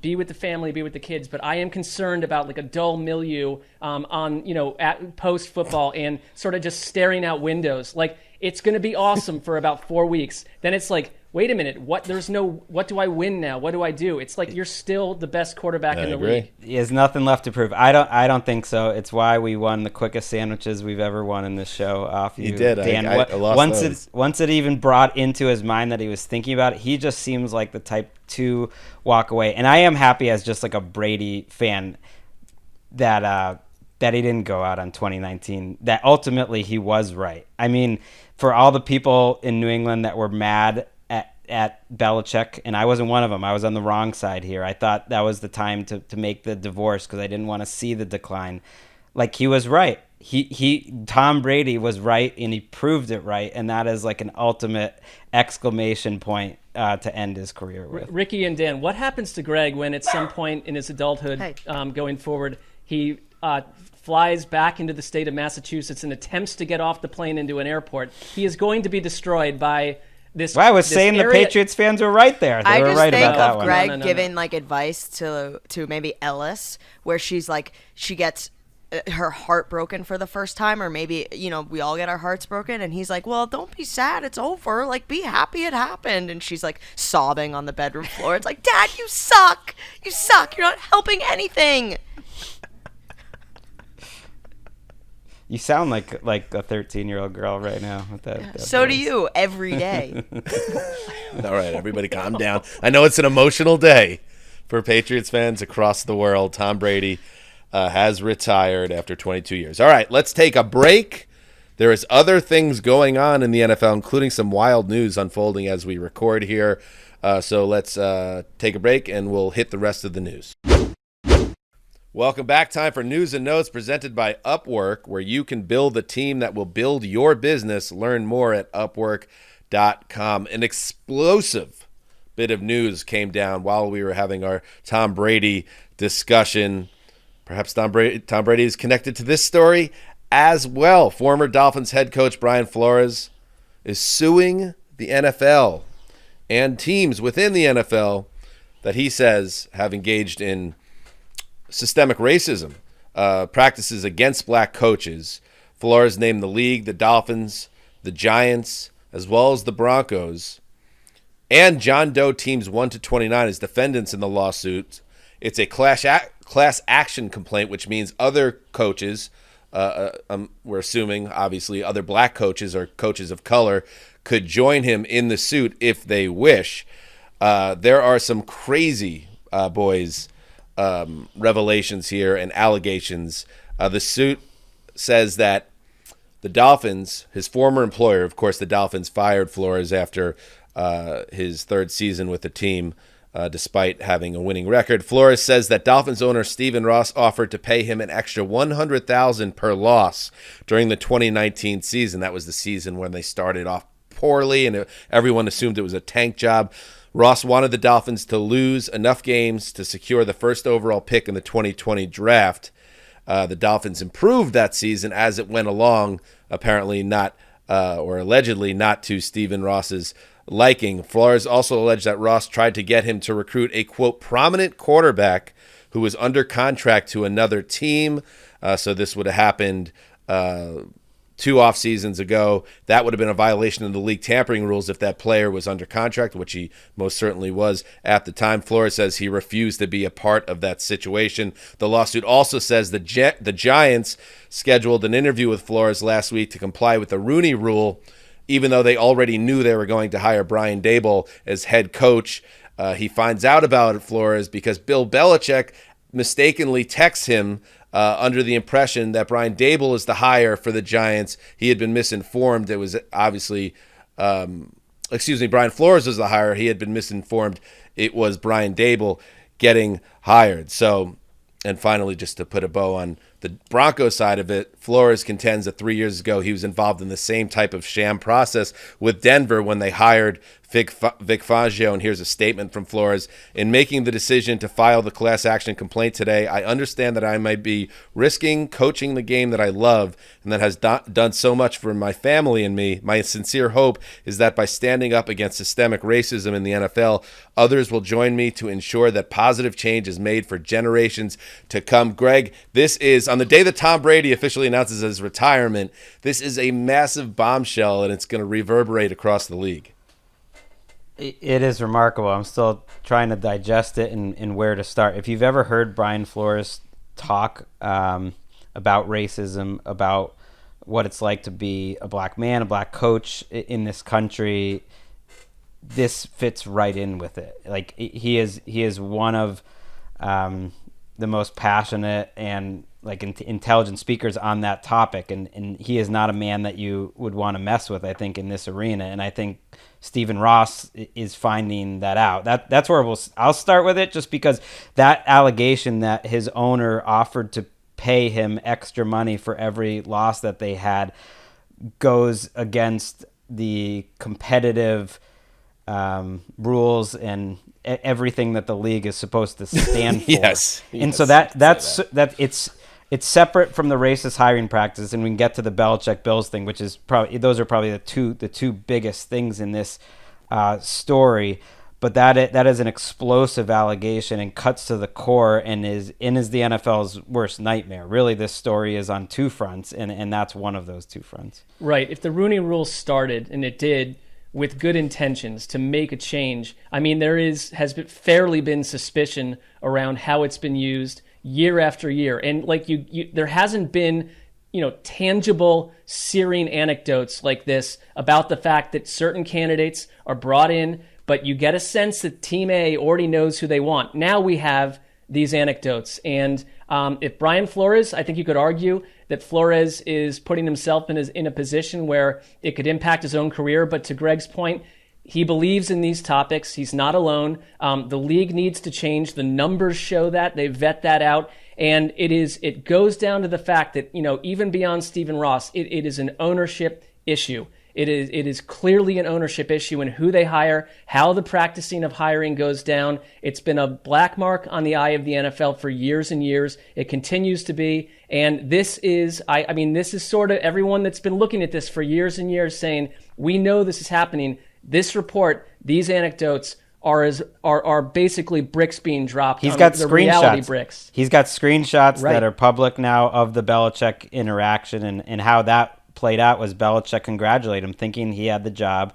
be with the family, be with the kids. But I am concerned about like a dull milieu at post football and sort of just staring out windows. Like, it's going to be awesome for about 4 weeks. Then it's like, wait a minute, what do I win now? What do I do? It's like, you're still the best quarterback in the league. He has nothing left to prove. I don't think so. It's why we won the quickest sandwiches we've ever won in this show off you. You did. Dan. I lost once it even brought into his mind that he was thinking about it, he just seems like the type to walk away. And I am happy as just like a Brady fan that he didn't go out on 2019, that ultimately he was right. I mean, for all the people in New England that were mad at Belichick, and I wasn't one of them. I was on the wrong side here. I thought that was the time to make the divorce because I didn't want to see the decline. Like, he was right. Tom Brady was right, and he proved it right, and that is like an ultimate exclamation point to end his career with. Ricky and Dan, what happens to Greg when at some point in his adulthood going forward, he flies back into the state of Massachusetts and attempts to get off the plane into an airport? He is going to be destroyed by this. Well, I was saying the Patriots fans were right there. They were right about that one. I just think of Greg giving like advice to maybe Ellis, where she's like, she gets her heart broken for the first time, or maybe, we all get our hearts broken, and he's like, well, don't be sad, it's over, like, be happy it happened, and she's like sobbing on the bedroom floor. It's like, Dad, you suck, you're not helping anything. You sound like a 13-year-old girl right now with that so voice. do you every day. All right, everybody calm down. I know it's an emotional day for Patriots fans across the world. Tom Brady has retired after 22 years. All right, let's take a break. There is other things going on in the NFL, including some wild news unfolding as we record here. So let's take a break, and we'll hit the rest of the news. Welcome back. Time for News and Notes presented by Upwork, where you can build the team that will build your business. Learn more at Upwork.com. An explosive bit of news came down while we were having our Tom Brady discussion. Perhaps Tom Brady is connected to this story as well. Former Dolphins head coach Brian Flores is suing the NFL and teams within the NFL that he says have engaged in systemic racism, practices against black coaches. Flores named the league, the Dolphins, the Giants, as well as the Broncos, and John Doe teams 1 to 29 as defendants in the lawsuit. It's a class action complaint, which means other coaches, we're assuming, obviously, other black coaches or coaches of color could join him in the suit if they wish. There are some crazy, revelations here and allegations. The suit says that the Dolphins, his former employer, of course, the Dolphins fired Flores after his third season with the team, despite having a winning record. Flores says that Dolphins owner Stephen Ross offered to pay him an extra $100,000 per loss during the 2019 season. That was the season when they started off poorly, and everyone assumed it was a tank job. Ross wanted the Dolphins to lose enough games to secure the first overall pick in the 2020 draft. The Dolphins improved that season as it went along, apparently not, or allegedly not to Stephen Ross's liking. Flores also alleged that Ross tried to get him to recruit a, quote, prominent quarterback who was under contract to another team. So this would have happened 2 off seasons ago. That would have been a violation of the league tampering rules if that player was under contract, which he most certainly was at the time. Flores says he refused to be a part of that situation. The lawsuit also says the Giants scheduled an interview with Flores last week to comply with the Rooney Rule, even though they already knew they were going to hire Brian Daboll as head coach. He finds out about Flores because Bill Belichick mistakenly texts him under the impression that Brian Daboll is the hire for the Giants. He had been misinformed. It was obviously, Brian Flores was the hire. He had been misinformed. It was Brian Daboll getting hired. So, and finally, just to put a bow on the Broncos side of it, Flores contends that 3 years ago he was involved in the same type of sham process with Denver when they hired Vic Fangio. And here's a statement from Flores. In making the decision to file the class action complaint today, I understand that I might be risking coaching the game that I love and that has done so much for my family and me. My sincere hope is that by standing up against systemic racism in the NFL, others will join me to ensure that positive change is made for generations to come. Greg, this is, on the day that Tom Brady officially announces his retirement, this is a massive bombshell, and it's going to reverberate across the league. It is remarkable. I'm still trying to digest it and where to start. If you've ever heard Brian Flores talk about racism, about what it's like to be a black man, a black coach in this country, this fits right in with it. Like, he is one of the most passionate and intelligent speakers on that topic, and he is not a man that you would want to mess with, I think, in this arena. And I think Stephen Ross is finding that out. That's where I'll start with it, just because that allegation that his owner offered to pay him extra money for every loss that they had goes against the competitive rules and everything that the league is supposed to stand for. Yes. And so that's it's separate from the racist hiring practice, and we can get to the Belichick Bills thing, which is those are probably the two biggest things in this story. But that is an explosive allegation and cuts to the core and is the NFL's worst nightmare. Really, this story is on 2 fronts, and that's one of those 2 fronts. Right. If the Rooney Rule started, and it did, with good intentions to make a change, I mean, there has fairly been suspicion around how it's been used year after year. And there hasn't been, tangible, searing anecdotes like this about the fact that certain candidates are brought in, but you get a sense that Team A already knows who they want. Now we have these anecdotes. And if Brian Flores, I think you could argue that Flores is putting himself in a position where it could impact his own career. But to Greg's point, he believes in these topics. He's not alone. The league needs to change. The numbers show that. They vet that out. And it goes down to the fact that, even beyond Stephen Ross, it is an ownership issue. It is clearly an ownership issue in who they hire, how the practicing of hiring goes down. It's been a black mark on the eye of the NFL for years and years. It continues to be. And this is, I mean, this is sort of everyone that's been looking at this for years and years saying, we know this is happening. This report, these anecdotes are basically bricks being dropped. He's got the reality screenshots. Bricks. He's got screenshots Right. that are public now of the Belichick interaction, and how that played out was Belichick congratulated him, thinking he had the job,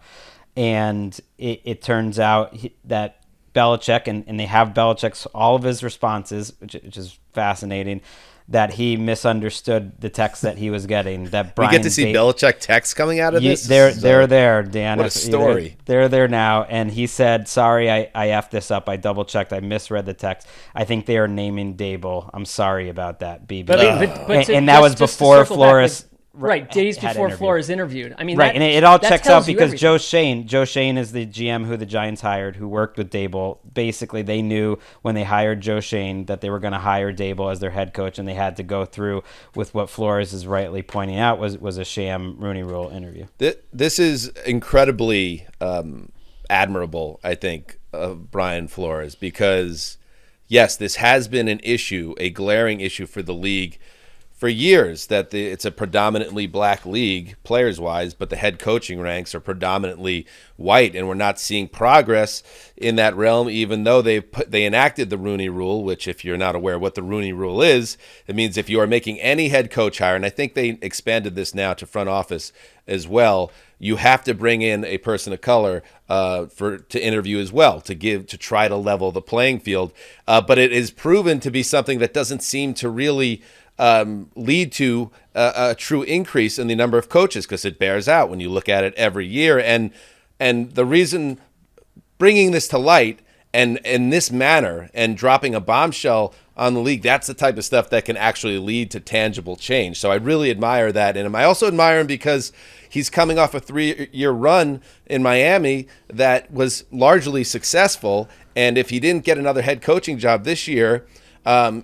and it turns out that Belichick, and they have Belichick's all of his responses, which is fascinating, that he misunderstood the text that he was getting. That Brian we get to see Belichick texts coming out of this? They're there, Dan. What a story. They're there now. And he said, sorry, I effed this up. I double-checked. I misread the text. I think they are naming Dable. I'm sorry about that, BB. And that was before Flores... Right, days before interviewed. Flores interviewed. I mean, right, and it all checks out because everything. Joe Shane is the GM who the Giants hired, who worked with Dable. Basically, they knew when they hired Joe Shane that they were going to hire Dable as their head coach, and they had to go through with what Flores is rightly pointing out was a sham Rooney Rule interview. This is incredibly admirable, I think, of Brian Flores, because, yes, this has been an issue, a glaring issue for the league for years, that it's a predominantly black league players-wise, but the head coaching ranks are predominantly white, and we're not seeing progress in that realm, even though they enacted the Rooney Rule, which, if you're not aware what the Rooney Rule is, it means if you are making any head coach hire, and I think they expanded this now to front office as well, you have to bring in a person of color to interview as well, to try to level the playing field. But it is proven to be something that doesn't seem to really lead to a true increase in the number of coaches, because it bears out when you look at it every year. And the reason bringing this to light and in this manner and dropping a bombshell on the league, that's the type of stuff that can actually lead to tangible change. So I really admire that in him. I also admire him because he's coming off a 3-year run in Miami that was largely successful. And if he didn't get another head coaching job this year,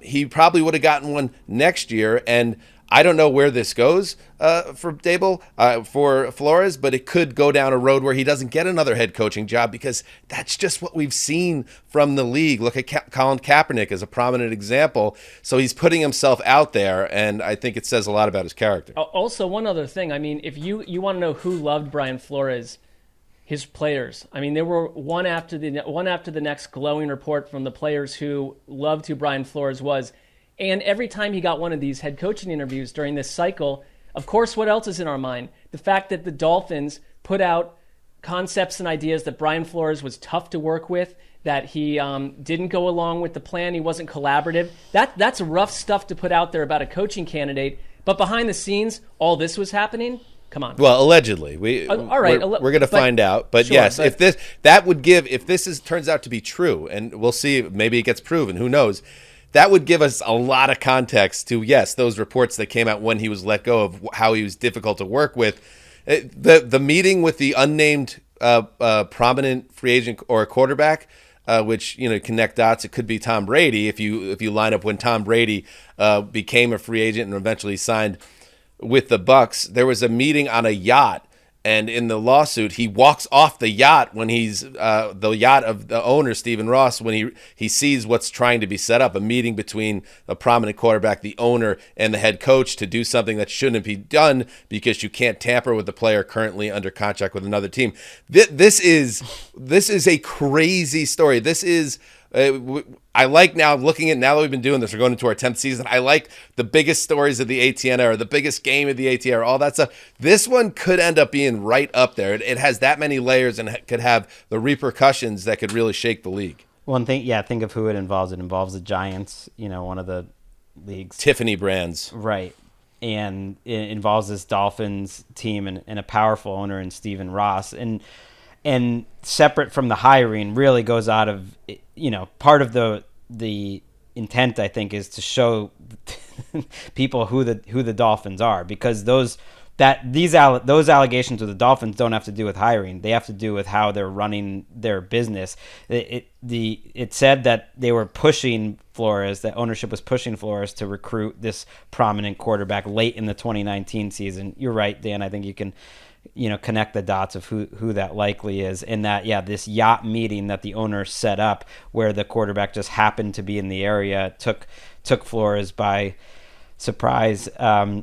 he probably would have gotten one next year. And I don't know where this goes for Dable, for Flores, but it could go down a road where he doesn't get another head coaching job, because that's just what we've seen from the league. Look at Colin Kaepernick as a prominent example. So he's putting himself out there, and I think it says a lot about his character. Also, one other thing. I mean, if you want to know who loved Brian Flores, his players. I mean, there were one after the next glowing report from the players who loved who Brian Flores was. And every time he got one of these head coaching interviews during this cycle, of course, what else is in our mind? The fact that the Dolphins put out concepts and ideas that Brian Flores was tough to work with, that he didn't go along with the plan, he wasn't collaborative. That's rough stuff to put out there about a coaching candidate. But behind the scenes, all this was happening. Come on. Well, allegedly, all right, we're going to find out. But sure, yes, if this turns out to be true, and we'll see, maybe it gets proven, who knows, that would give us a lot of context to, yes, those reports that came out when he was let go, of how he was difficult to work with. The meeting with the unnamed prominent free agent or quarterback, which, connect dots, it could be Tom Brady if you line up when Tom Brady became a free agent and eventually signed with the Bucs. There was a meeting on a yacht, and in the lawsuit, he walks off the yacht when he's the yacht of the owner, Stephen Ross, when he sees what's trying to be set up, a meeting between a prominent quarterback, the owner, and the head coach to do something that shouldn't be done because you can't tamper with the player currently under contract with another team. This is a crazy story. This is I like now that we've been doing this, we're going into our 10th season, I like the biggest stories of the ATN era, the biggest game of the ATN era, all that stuff. This one could end up being right up there. It has that many layers and could have the repercussions that could really shake the league. One thing, think of who it involves. It involves the Giants, one of the league's Tiffany brands. Right. And it involves this Dolphins team and a powerful owner in Stephen Ross. And separate from the hiring, really goes out of, part of the intent, I think, is to show people who the Dolphins are, because those allegations with the Dolphins don't have to do with hiring. They have to do with how they're running their business. It said that they were pushing Flores, that ownership was pushing Flores to recruit this prominent quarterback late in the 2019 season. You're right, Dan. I think you can connect the dots of who that likely is. And that, this yacht meeting that the owner set up where the quarterback just happened to be in the area took Flores by surprise.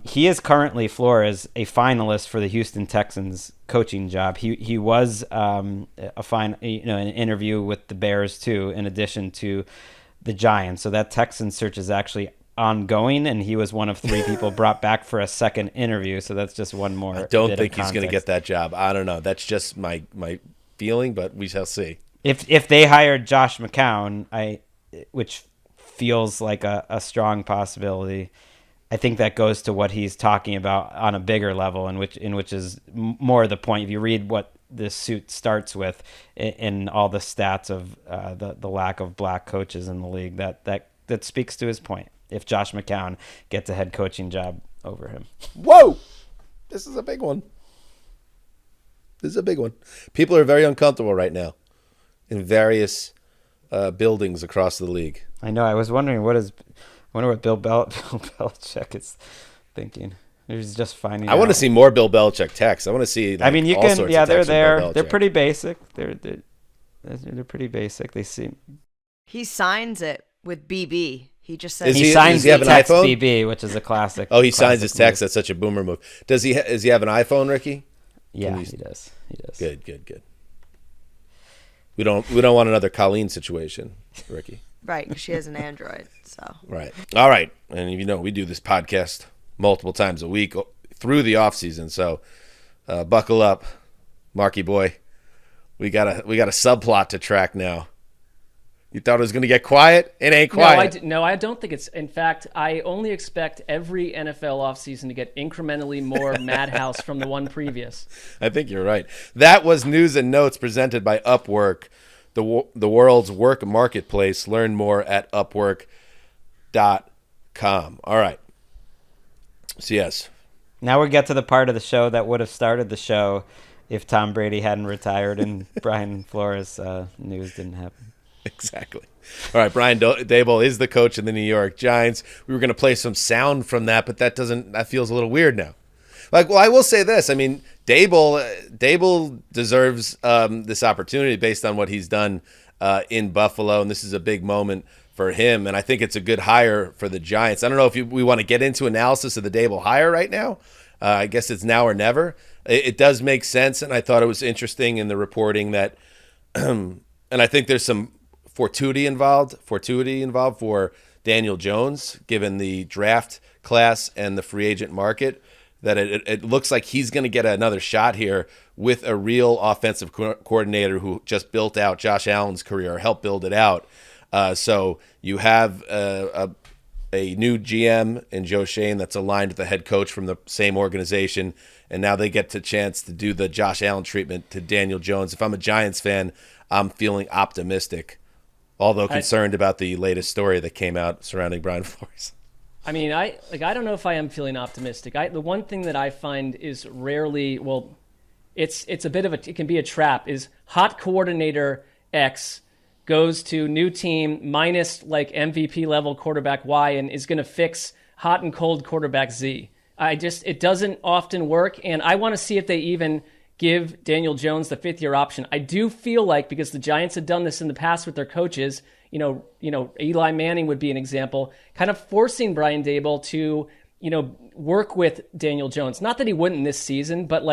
He is currently, Flores, a finalist for the Houston Texans coaching job. He was an interview with the Bears too, in addition to the Giants. So that Texans search is actually ongoing, and he was one of 3 people brought back for a second interview. So that's just one more. I don't think he's going to get that job. I don't know. That's just my feeling, but we shall see. If they hired Josh McCown, which feels like a strong possibility, I think that goes to what he's talking about on a bigger level, in which is more the point. If you read what this suit starts with in all the stats of the lack of black coaches in the league, that speaks to his point. If Josh McCown gets a head coaching job over him. Whoa! This is a big one. People are very uncomfortable right now in various buildings across the league. I know. I was wondering what Bill Belichick is thinking. He's just finding I want to see more Bill Belichick texts. I want to see. I mean, you all can. sorts Yeah, of they're texts from there. Bill They're Belichick. pretty basic. They're pretty basic. They seem. He signs it with BB. He just says He signs he have the an text iPhone? BB, which is a classic. Oh, he signs classic his text. move. That's such a boomer move. Does he have an iPhone, Ricky? Yeah, you- he does. Good. We don't want another Colleen situation, Ricky. right because she has an Android. So Right. All right. And we do this podcast multiple times a week through the off season. So buckle up, Marky boy. We got a subplot to track now. You thought it was going to get quiet? It ain't quiet. No, I don't think it's. In fact, I only expect every NFL offseason to get incrementally more madhouse from the one previous. I think you're right. That was News and Notes presented by Upwork, the world's work marketplace. Learn more at Upwork.com. All right. So, yes. Now we get to the part of the show that would have started the show if Tom Brady hadn't retired and Brian Flores news didn't happen. Exactly. All right, Brian Daboll is the coach of the New York Giants. We were going to play some sound from that, but that feels a little weird now. I will say this. I mean, Daboll deserves this opportunity based on what he's done in Buffalo, and this is a big moment for him, and I think it's a good hire for the Giants. I don't know if we want to get into analysis of the Daboll hire right now. I guess it's now or never. It does make sense, and I thought it was interesting in the reporting that and I think there's some fortuity involved for Daniel Jones, given the draft class and the free agent market, that it looks like he's going to get another shot here with a real offensive coordinator who just built out Josh Allen's career, or helped build it out. So you have a new GM in Joe Shane that's aligned with the head coach from the same organization, and now they get the chance to do the Josh Allen treatment to Daniel Jones. If I'm a Giants fan, I'm feeling optimistic, although concerned about the latest story that came out surrounding Brian Flores. I mean, I don't know if I am feeling optimistic. The one thing that I find is rarely, it's a bit of it can be a trap, is hot coordinator X goes to new team minus MVP level quarterback Y and is going to fix hot and cold quarterback Z. It doesn't often work, and I want to see if they even give Daniel Jones the 5th-year option. I do feel like, because the Giants have done this in the past with their coaches, Eli Manning would be an example, kind of forcing Brian Daboll to, work with Daniel Jones. Not that he wouldn't this season, but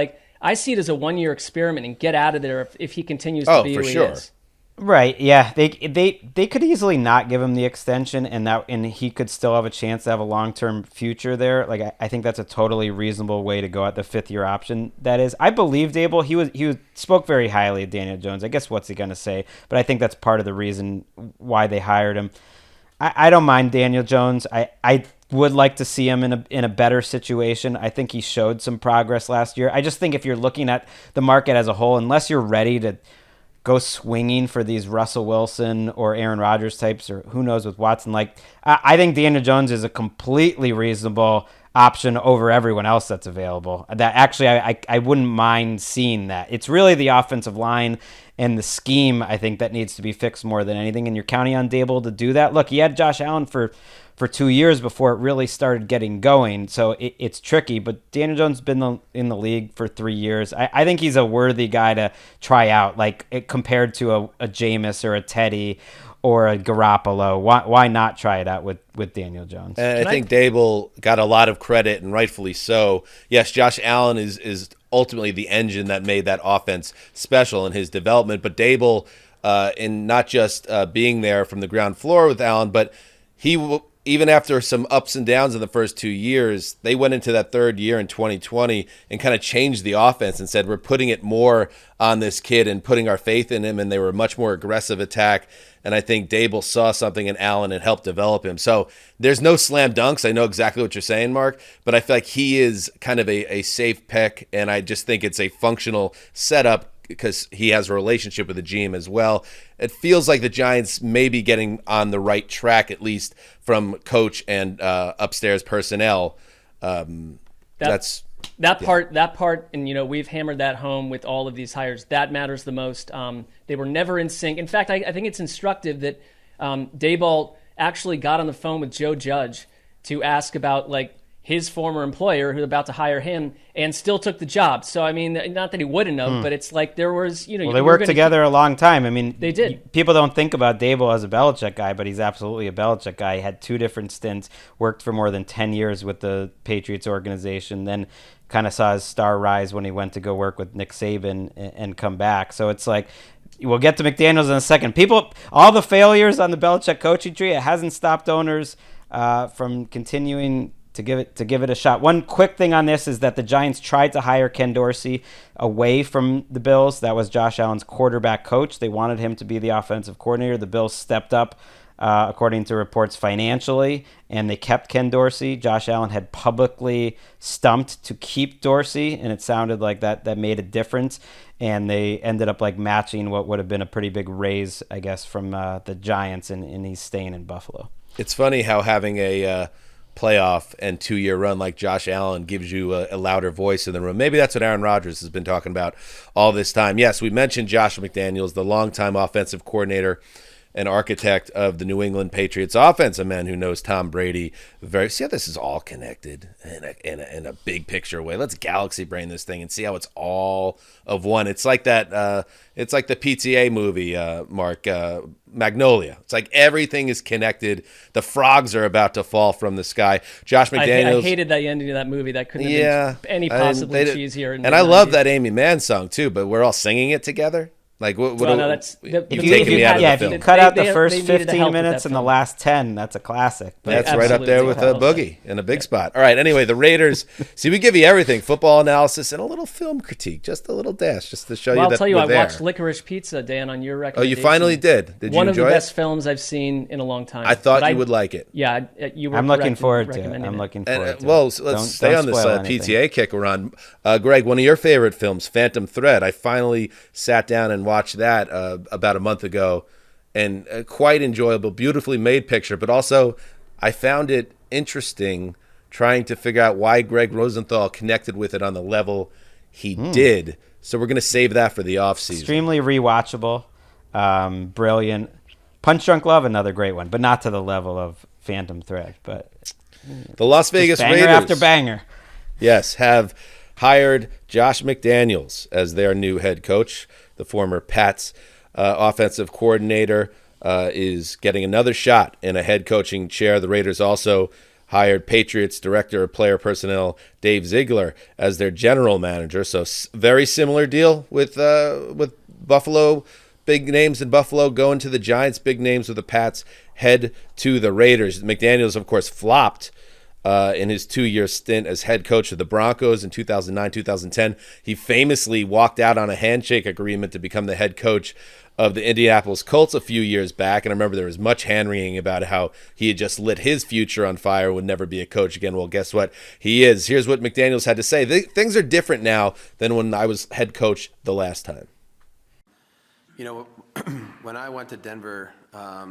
I see it as a 1-year experiment and get out of there if he continues to be who he is. Right, yeah. They could easily not give him the extension, and he could still have a chance to have a long-term future there. I think that's a totally reasonable way to go at the 5th-year option. That is, I believe Daboll. He spoke very highly of Daniel Jones. I guess what's he going to say? But I think that's part of the reason why they hired him. I don't mind Daniel Jones. I would like to see him in a better situation. I think he showed some progress last year. I just think if you're looking at the market as a whole, unless you're ready to go swinging for these Russell Wilson or Aaron Rodgers types, or who knows with Watson. I think Daniel Jones is a completely reasonable option over everyone else that's available. That actually, I wouldn't mind seeing that. It's really the offensive line and the scheme, I think, that needs to be fixed more than anything, and you're counting on Dable to do that. Look, he had Josh Allen for 2 years before it really started getting going, so it's tricky, but Daniel Jones has been in the league for 3 years. I think he's a worthy guy to try out, compared to a Jameis or a Teddy or a Garoppolo. Why not try it out with Daniel Jones? And I think Dable got a lot of credit, and rightfully so. Yes, Josh Allen is ultimately the engine that made that offense special in his development, but Dable, in not just being there from the ground floor with Allen, but even after some ups and downs in the first 2 years, they went into that third year in 2020 and kind of changed the offense and said, we're putting it more on this kid and putting our faith in him, and they were a much more aggressive attack. And I think Dable saw something in Allen and helped develop him. So there's no slam dunks. I know exactly what you're saying, Mark, but I feel like he is kind of a safe pick, and I just think it's a functional setup because he has a relationship with the GM as well. It feels like the Giants may be getting on the right track, at least from coach and upstairs personnel. That part, and we've hammered that home with all of these hires. That matters the most. They were never in sync. In fact, I think it's instructive that Daboll actually got on the phone with Joe Judge to ask about his former employer who's about to hire him, and still took the job. So, I mean, not that he wouldn't have, but it's like there was, Well, they worked together a long time. I mean, they did. People don't think about Dable as a Belichick guy, but he's absolutely a Belichick guy. He had 2 different stints, worked for more than 10 years with the Patriots organization, then kind of saw his star rise when he went to go work with Nick Saban and come back. So it's like, we'll get to McDaniels in a second. All the failures on the Belichick coaching tree, it hasn't stopped owners from continuing to give it a shot. One quick thing on this is that the Giants tried to hire Ken Dorsey away from the Bills. That was Josh Allen's quarterback coach. They wanted him to be the offensive coordinator. The Bills stepped up, according to reports, financially, and they kept Ken Dorsey. Josh Allen had publicly stumped to keep Dorsey, and it sounded like that made a difference. And they ended up matching what would have been a pretty big raise, I guess, from the Giants, and he's staying in Buffalo. It's funny how having a playoff and 2-year run like Josh Allen gives you a louder voice in the room. Maybe that's what Aaron Rodgers has been talking about all this time. Yes, we mentioned Josh McDaniels, the longtime offensive coordinator and architect of the New England Patriots offense, a man who knows Tom Brady very. See how this is all connected in a big picture way. Let's galaxy brain this thing and see how it's all of one. It's like that. It's like the PTA movie, Mark, Magnolia. It's like everything is connected. The frogs are about to fall from the sky. Josh McDaniels. I hated that ending of that movie. That couldn't have been any possibly cheesier. And I love that Amy Mann song too. But we're all singing it together. If you cut out the first 15 minutes and the last 10, that's a classic. That's right up there with a Boogie in a big spot. All right, anyway, the Raiders. See, we give you everything: football analysis and a little film critique, just a little dash, just to show you that I'll tell you, we're I there. watched Licorice Pizza, Dan, on your recommendation. Oh, you finally did? Did you enjoy it? One of the best films I've seen in a long time. I thought you would like it. Yeah, you were. I'm looking forward to it. Well, so let's stay on this PTA kick we're on. Greg, one of your favorite films, Phantom Thread. I finally sat down and watched that about a month ago, and quite enjoyable, beautifully made picture, but also I found it interesting trying to figure out why Greg Rosenthal connected with it on the level he did. So we're going to save that for the offseason. Extremely rewatchable, brilliant. Punch Drunk Love, another great one, but not to the level of Phantom Thread. But the Las Vegas banger Raiders, after banger, yes, have hired Josh McDaniels as their new head coach. The former Pats offensive coordinator is getting another shot in a head coaching chair. The Raiders also hired Patriots director of player personnel Dave Ziegler as their general manager. So very similar deal with Buffalo. Big names in Buffalo going to the Giants. Big names with the Pats head to the Raiders. McDaniels, of course, flopped in his 2-year stint as head coach of the Broncos in 2009-2010. He famously walked out on a handshake agreement to become the head coach of the Indianapolis Colts a few years back. And I remember there was much hand-wringing about how he had just lit his future on fire, would never be a coach again. Well, guess what? He is. Here's what McDaniels had to say. Things are different now than when I was head coach the last time. When I went to Denver, I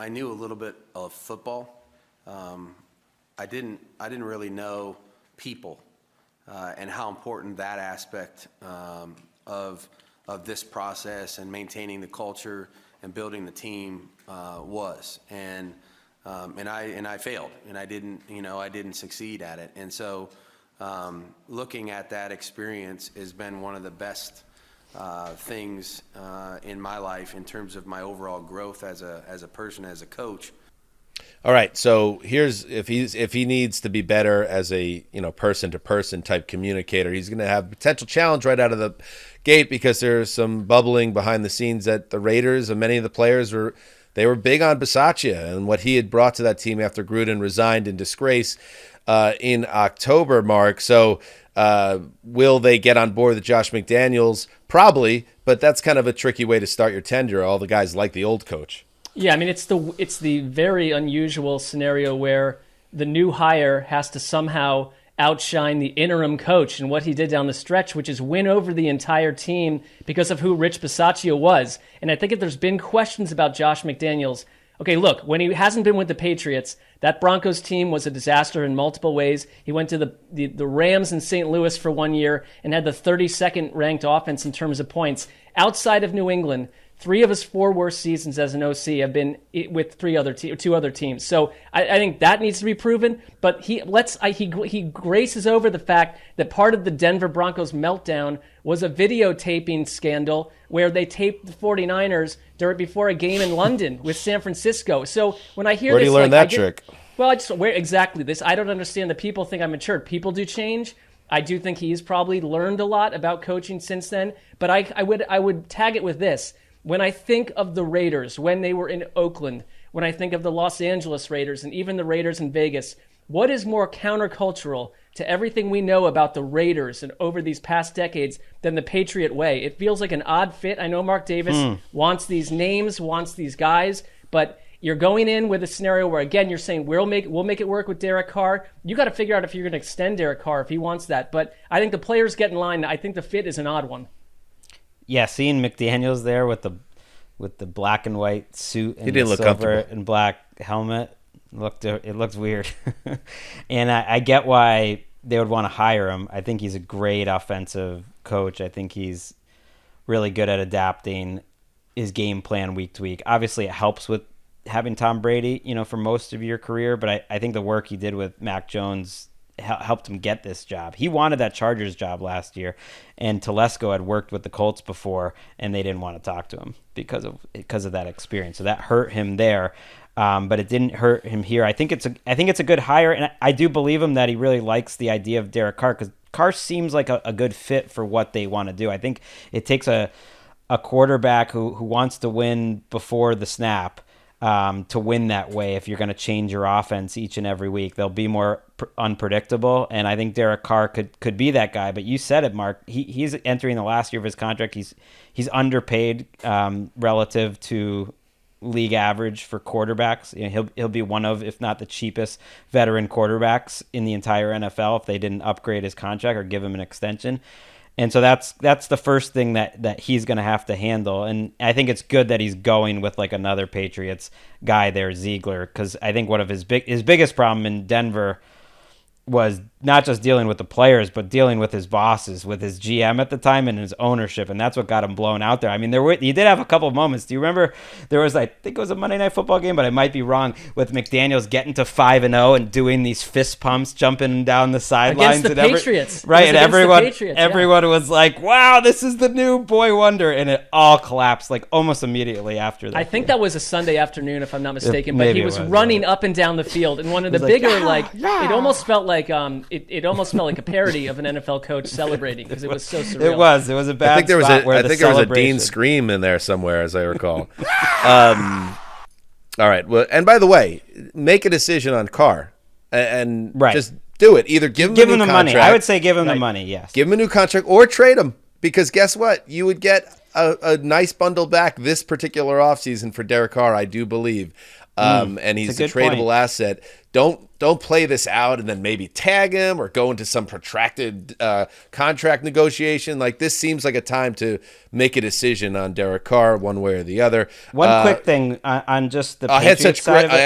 knew a little bit of football. I didn't really know people and how important that aspect of this process and maintaining the culture and building the team was. And I failed, and I didn't succeed at it. And so looking at that experience has been one of the best things in my life in terms of my overall growth as a person, as a coach. All right, so here's if he needs to be better as a person to person type communicator, he's going to have a potential challenge right out of the gate because there's some bubbling behind the scenes at the Raiders, and many of the players were big on Bisaccia and what he had brought to that team after Gruden resigned in disgrace in October, Mark. So will they get on board with Josh McDaniels? Probably, but that's kind of a tricky way to start your tenure. All the guys like the old coach. Yeah, I mean, it's the very unusual scenario where the new hire has to somehow outshine the interim coach and what he did down the stretch, which is win over the entire team because of who Rich Bisaccia was. And I think if there's been questions about Josh McDaniels, okay, look, when he hasn't been with the Patriots, that Broncos team was a disaster in multiple ways. He went to the Rams in St. Louis for 1 year and had the 32nd ranked offense in terms of points. Outside of New England, 3 of his 4 worst seasons as an OC have been with 2 other teams. So I think that needs to be proven. But he graces over the fact that part of the Denver Broncos meltdown was a videotaping scandal where they taped the 49ers before a game in London with San Francisco. So when I hear where this, do you learn that trick? Well, exactly this. I don't understand that people think I'm mature. People do change. I do think he's probably learned a lot about coaching since then. But I would tag it with this. When I think of the Raiders, when they were in Oakland, when I think of the Los Angeles Raiders and even the Raiders in Vegas, what is more countercultural to everything we know about the Raiders and over these past decades than the Patriot way? It feels like an odd fit. I know Mark Davis wants these names, wants these guys, but you're going in with a scenario where, again, you're saying we'll make it work with Derek Carr. You got to figure out if you're going to extend Derek Carr if he wants that. But I think the players get in line. I think the fit is an odd one. Yeah, seeing McDaniels there with the black and white suit and he didn't the look silver comfortable. and black helmet looked weird. And I get why they would want to hire him. I think he's a great offensive coach. I think he's really good at adapting his game plan week to week. Obviously, it helps with having Tom Brady, for most of your career, but I think the work he did with Mac Jones helped him get this job. He wanted that Chargers job last year, and Telesco had worked with the Colts before, and they didn't want to talk to him because of that experience. So that hurt him there, but it didn't hurt him here. I think it's a good hire, and I do believe him that he really likes the idea of Derek Carr because Carr seems like a good fit for what they want to do. I think it takes a quarterback who wants to win before the snap. To win that way, if you're going to change your offense each and every week, they'll be more unpredictable. And I think Derek Carr could be that guy. But you said it, Mark. He's entering the last year of his contract. He's underpaid relative to league average for quarterbacks. He'll be one of, if not the cheapest veteran quarterbacks in the entire NFL if they didn't upgrade his contract or give him an extension. And so that's the first thing that he's going to have to handle. And I think it's good that he's going with like another Patriots guy there, Ziegler, because I think one of his biggest problem in Denver was not just dealing with the players, but dealing with his bosses, with his GM at the time and his ownership, and that's what got him blown out there. I mean, he did have a couple of moments. Do you remember there was, I think it was a Monday Night Football game, but I might be wrong, with McDaniels getting to 5-0 and doing these fist pumps, jumping down the sidelines. Against the Patriots. Right, and Patriots, everyone was like, wow, this is the new boy wonder, and it all collapsed like almost immediately after that. I think that was a Sunday afternoon, if I'm not mistaken, but he was running up and down the field, and one of the bigger, it almost felt like it almost felt like a parody of an NFL coach celebrating because it was so surreal. It was a bad I think there was there was a Dean celebration. scream in there somewhere, as I recall. All right. Well, and by the way, make a decision on Carr and just do it. Either give him a new the contract. money. I would say give him the money. Yes. Give him a new contract or trade him, because guess what? You would get a nice bundle back this particular offseason for Derek Carr, I do believe. and he's a tradable asset. Don't play this out and then maybe tag him or go into some protracted contract negotiation. Like, this seems like a time to make a decision on Derek Carr one way or the other. One quick thing on just the Patriots side of it. I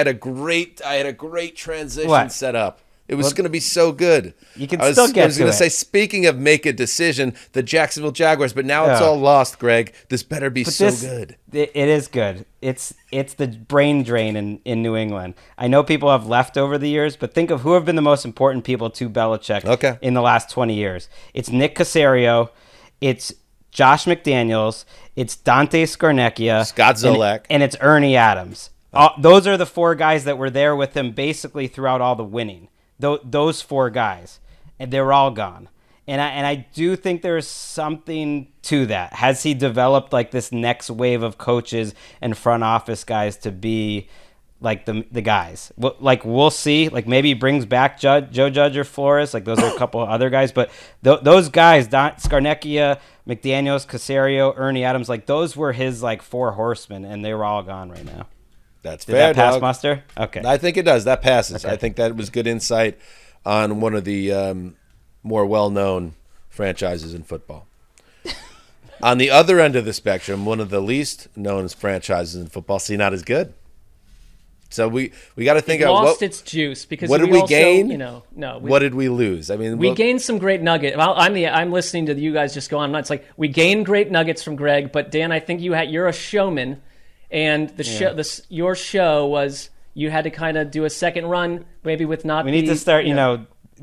had a great transition set up. It was going to be so good. You can still get to it. I was going to say, speaking of make a decision, the Jacksonville Jaguars, but now it's all lost, Greg. This better be good. It is good. It's the brain drain in New England. I know people have left over the years, but think of who have been the most important people to Belichick in the last 20 years. It's Nick Caserio. It's Josh McDaniels. It's Dante Scarnecchia. Scott Zolak. And it's Ernie Adams. Those are the 4 guys that were there with him basically throughout all the winning. Those 4 guys, and they're all gone. And I do think there's something to that. Has he developed like this next wave of coaches and front office guys to be like the guys? Like, we'll see. Like, maybe he brings back Joe Judge or Flores. Like, those are a couple of other guys. But those guys, Scarnecchia, McDaniels, Caserio, Ernie Adams, like, those were his like 4 horsemen, and they were all gone right now. That's Did fair, that pass dog. muster? Okay. I think it does. That passes. Okay. I think that was good insight on one of the more well-known franchises in football. On the other end of the spectrum, one of the least known franchises in football, not as good. So we got to think it of lost its juice because what did we gain? What did we lose? I mean, we gained some great nuggets. Well, I'm listening to you guys just go on. It's like we gained great nuggets from Greg, but Dan, I think you're a showman. And your show was you had to kind of do a second run, maybe with not. We need to start,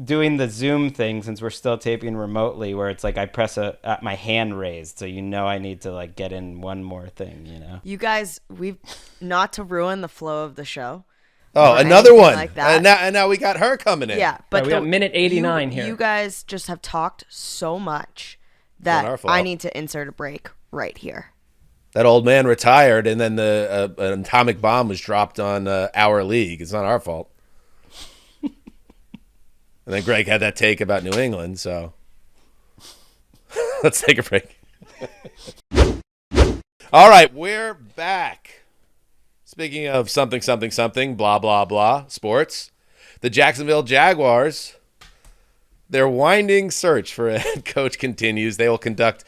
doing the Zoom thing since we're still taping remotely, where it's like I press my hand raised, so I need to like get in one more thing. You guys, we've not to ruin the flow of the show. Oh, another one like that. And now we got her coming in. Yeah, but we got minute 89 here. You guys just have talked so much that I need to insert a break right here. That old man retired, and then an atomic bomb was dropped on our league. It's not our fault. And then Greg had that take about New England, so let's take a break. All right, we're back. Speaking of something, blah, blah, blah, sports, the Jacksonville Jaguars, their winding search for a head coach continues. They will conduct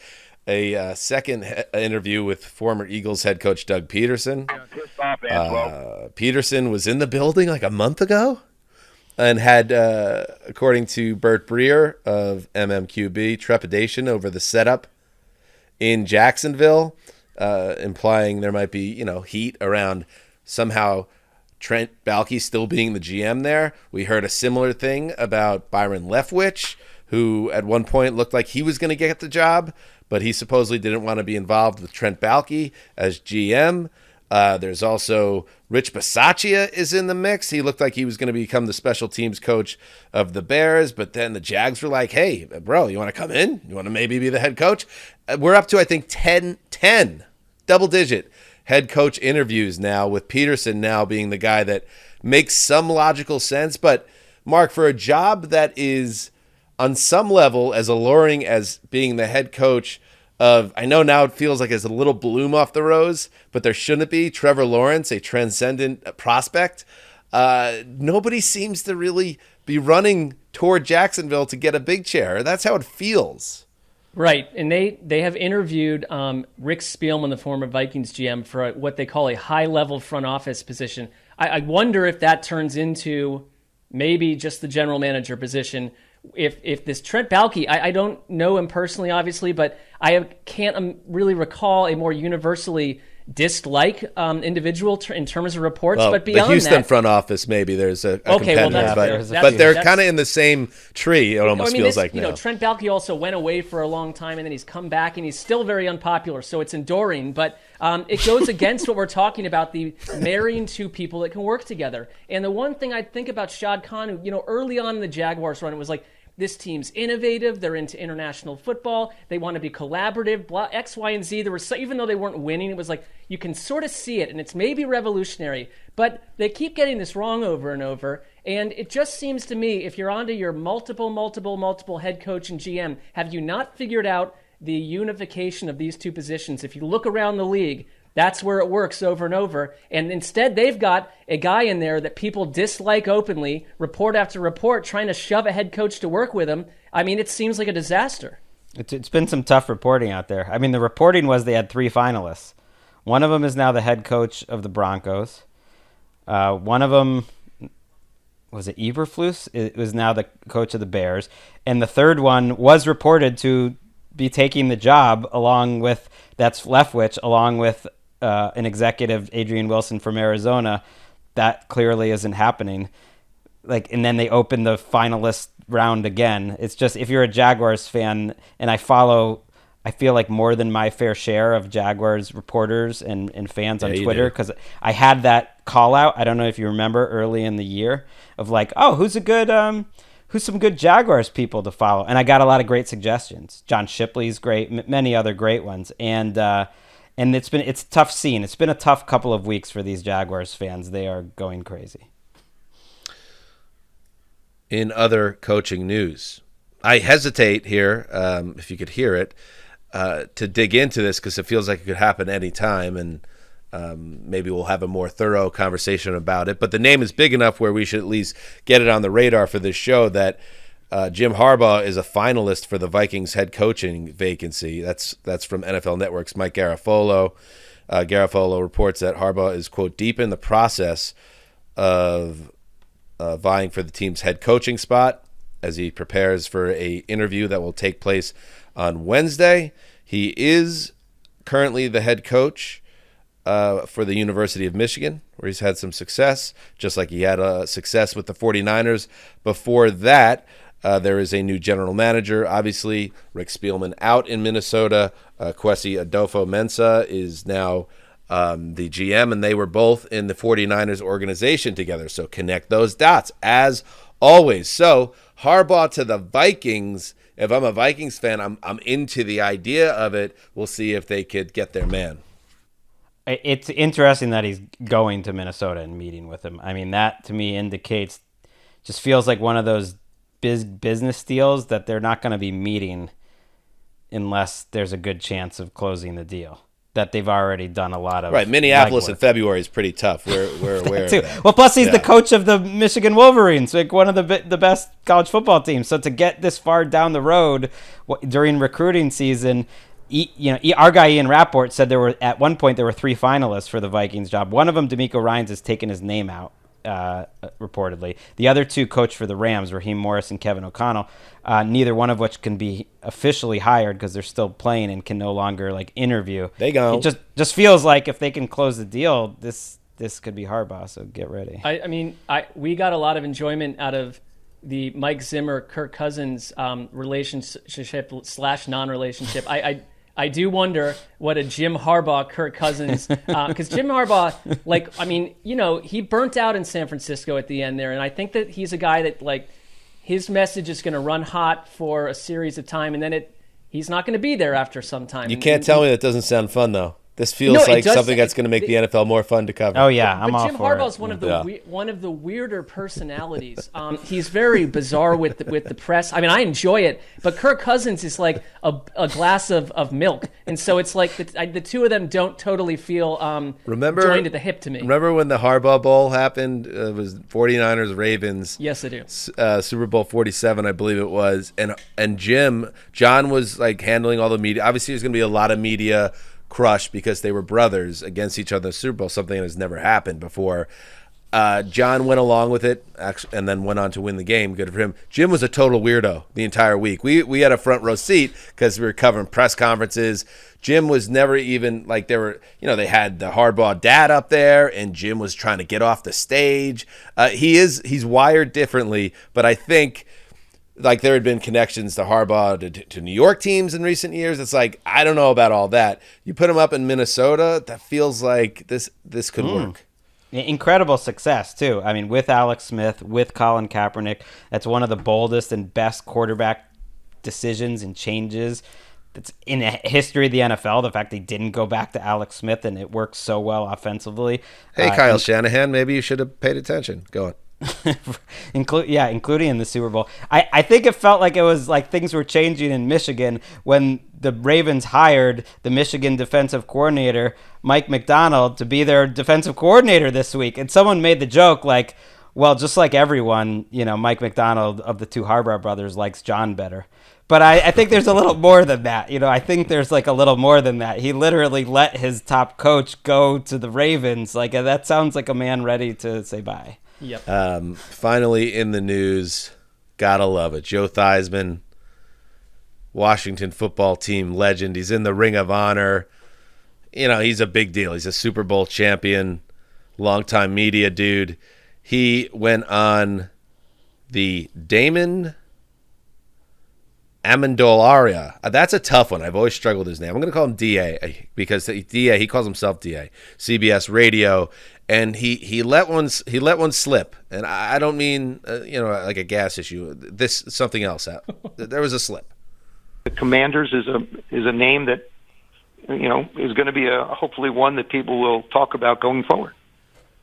a second interview with former Eagles head coach Doug Peterson. Peterson was in the building like a month ago and had, according to Bert Breer of MMQB, trepidation over the setup in Jacksonville, implying there might be, heat around somehow Trent Baalke still being the GM there. We heard a similar thing about Byron Leftwich, who at one point looked like he was going to get the job, but he supposedly didn't want to be involved with Trent Baalke as GM. There's also Rich Bisaccia is in the mix. He looked like he was going to become the special teams coach of the Bears, but then the Jags were like, hey, bro, you want to come in? You want to maybe be the head coach? We're up to, I think, 10 double-digit head coach interviews now, with Peterson now being the guy that makes some logical sense. But, Mark, for a job that is on some level as alluring as being the head coach of, I know now it feels like it's a little bloom off the rose, but there shouldn't be, Trevor Lawrence, a transcendent prospect, nobody seems to really be running toward Jacksonville to get a big chair. That's how it feels. Right, and they have interviewed Rick Spielman, the former Vikings GM, for what they call a high-level front office position. I wonder if that turns into maybe just the general manager position. If this Trent Baalke, I don't know him personally, obviously, but I can't really recall a more universally disliked individual in terms of reports. Well, but beyond the Houston that, front office, maybe there's a okay, competitor, well, but they're kind of in the same tree. It almost feels like now. Trent Baalke also went away for a long time, and then he's come back, and he's still very unpopular. So it's enduring, but it goes against what we're talking about, the marrying two people that can work together. And the one thing I think about Shad Khan, who, early on in the Jaguars run, it was like, this team's innovative. They're into international football. They want to be collaborative, blah, X, Y, and Z. There was even though they weren't winning, it was like you can sort of see it, and it's maybe revolutionary. But they keep getting this wrong over and over. And it just seems to me, if you're onto your multiple head coach and GM, have you not figured out the unification of these two positions? If you look around the league, That's where it works over and over. And instead, they've got a guy in there that people dislike openly, report after report, trying to shove a head coach to work with him. I mean, it seems like a disaster. It's been some tough reporting out there. I mean, the reporting was they had 3 finalists. One of them is now the head coach of the Broncos. One of them, was it Eberflus? It was now the coach of the Bears. And the third one was reported to be taking the job that's Leftwich, along with an executive, Adrian Wilson from Arizona. That clearly isn't happening. And then they open the finalist round again. It's just, if you're a Jaguars fan, and I feel like more than my fair share of Jaguars reporters and fans on Twitter, because I had that call out. I don't know if you remember early in the year of who's some good Jaguars people to follow, and I got a lot of great suggestions. John Shipley's great, many other great ones, and it's a tough scene. It's been a tough couple of weeks for these Jaguars fans. They are going crazy. In other coaching news, I hesitate here, if you could hear it, to dig into this because it feels like it could happen any time, and maybe we'll have a more thorough conversation about it. But the name is big enough where we should at least get it on the radar for this show that Jim Harbaugh is a finalist for the Vikings head coaching vacancy. That's from NFL Network's Mike Garafolo. Garafolo reports that Harbaugh is, quote, deep in the process of vying for the team's head coaching spot as he prepares for a interview that will take place on Wednesday. He is currently the head coach for the University of Michigan, where he's had some success, just like he had success with the 49ers. Before that, there is a new general manager. Obviously, Rick Spielman out in Minnesota. Kwesi Adolfo-Mensah is now the GM, and they were both in the 49ers organization together. So connect those dots, as always. So Harbaugh to the Vikings. If I'm a Vikings fan, I'm into the idea of it. We'll see if they could get their man. It's interesting that he's going to Minnesota and meeting with him. I mean, that to me indicates, just feels like one of those business deals that they're not going to be meeting unless there's a good chance of closing the deal. That they've already done a lot of Minneapolis legwork. In February is pretty tough. We're aware of that. Well, plus he's the coach of the Michigan Wolverines, like one of the best college football teams. So to get this far down the road during recruiting season, our guy Ian Rapport said at one point there were 3 finalists for the Vikings job. One of them, D'Amico Ryans, has taken his name out, reportedly. The other 2 coached for the Rams, Raheem Morris and Kevin O'Connell, neither one of which can be officially hired because they're still playing and can no longer interview. They go. It just feels like if they can close the deal, this could be Harbaugh, so get ready. I mean, we got a lot of enjoyment out of the Mike Zimmer, Kirk Cousins relationship / non-relationship. I do wonder what a Jim Harbaugh, Kirk Cousins, because Jim Harbaugh, he burnt out in San Francisco at the end there, and I think that he's a guy that his message is going to run hot for a series of time, and then he's not going to be there after some time. You can't tell me that doesn't sound fun though. This feels like something that's going to make the NFL more fun to cover. Oh yeah, I'm all for it. Jim Harbaugh's one of the weirder personalities. He's very bizarre with the press. I mean, I enjoy it, but Kirk Cousins is like a glass of milk, and so it's like the two of them don't totally feel joined at the hip to me. Remember when the Harbaugh Bowl happened? It was 49ers Ravens. Yes, I do. Super Bowl 47, I believe it was, and John was handling all the media. Obviously, there's going to be a lot of media crushed because they were brothers against each other in the Super Bowl, something that has never happened before. John went along with it and then went on to win the game. Good for him. Jim was a total weirdo the entire week. We had a front row seat because we were covering press conferences. Jim was never even they had the Harbaugh dad up there, and Jim was trying to get off the stage. He's wired differently, but I think there had been connections to Harbaugh to New York teams in recent years. It's I don't know about all that. You put him up in Minnesota, that feels like this could work. Incredible success, too. I mean, with Alex Smith, with Colin Kaepernick, that's one of the boldest and best quarterback decisions and changes that's in the history of the NFL. The fact they didn't go back to Alex Smith and it worked so well offensively. Hey, Kyle Shanahan, maybe you should have paid attention. Go on. including in the Super Bowl. I think it felt like it was like things were changing in Michigan when the Ravens hired the Michigan defensive coordinator, Mike Macdonald, to be their defensive coordinator this week. And someone made the joke like, well, just like everyone, Mike Macdonald of the two Harbaugh brothers likes John better. But I think there's a little more than that. I think there's like a little more than that. He literally let his top coach go to the Ravens. Like, that sounds like a man ready to say bye. Yep. Finally in the news, gotta love it. Joe Theismann, Washington football team legend. He's in the Ring of Honor. He's a big deal. He's a Super Bowl champion, longtime media dude. He went on the Damon Amendola. That's a tough one. I've always struggled with his name. I'm going to call him DA because he calls himself DA. CBS Radio, and he let one slip. And I don't mean like a gas issue. This something else. There was a slip. The Commanders is a name that is going to be hopefully one that people will talk about going forward.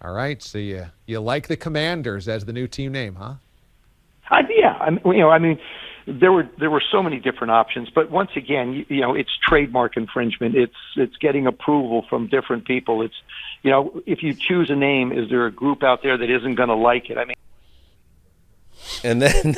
All right, so you like the Commanders as the new team name, huh? Yeah, I mean, there were so many different options, but once again, it's trademark infringement. It's getting approval from different people. It's if you choose a name, is there a group out there that isn't going to like it? I mean, and then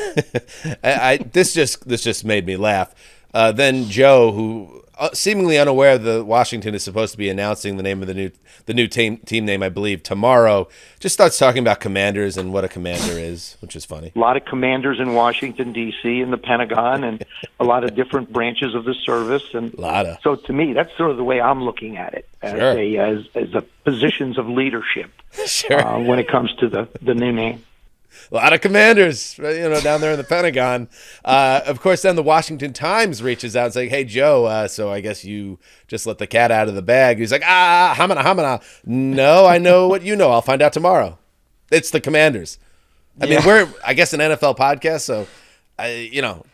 this just made me laugh. Then Joe, who seemingly unaware that Washington is supposed to be announcing the name of the new team name, I believe, tomorrow, just starts talking about Commanders and what a commander is, which is funny. A lot of commanders in Washington, D.C., and the Pentagon, and a lot of different branches of the service. And so to me, that's sort of the way I'm looking at it, as a positions of leadership when it comes to the new name. A lot of commanders, down there in the Pentagon. Of course, then the Washington Times reaches out and says, hey, Joe, so I guess you just let the cat out of the bag. He's like, hamana. No, I know what you know. I'll find out tomorrow. It's the Commanders. I mean, we're, I guess, an NFL podcast, so,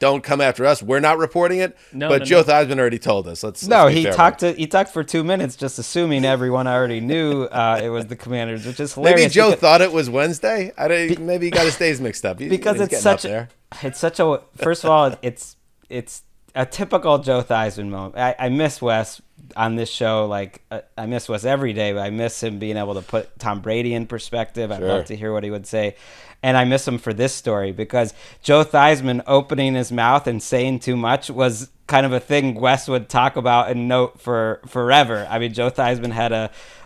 don't come after us. We're not reporting it. But Joe Theismann already told us. He talked for 2 minutes just assuming everyone already knew it was the Commanders, which is hilarious. Maybe Joe thought it was Wednesday. Maybe he got his days mixed up. Because it's such a first of all, it's a typical Joe Theismann moment. I miss Wes on this show. Like I miss Wes every day, but I miss him being able to put Tom Brady in perspective. I'd love to hear what he would say. And I miss him for this story because Joe Theismann opening his mouth and saying too much was kind of a thing Wes would talk about and note for forever. I mean, Joe Theismann had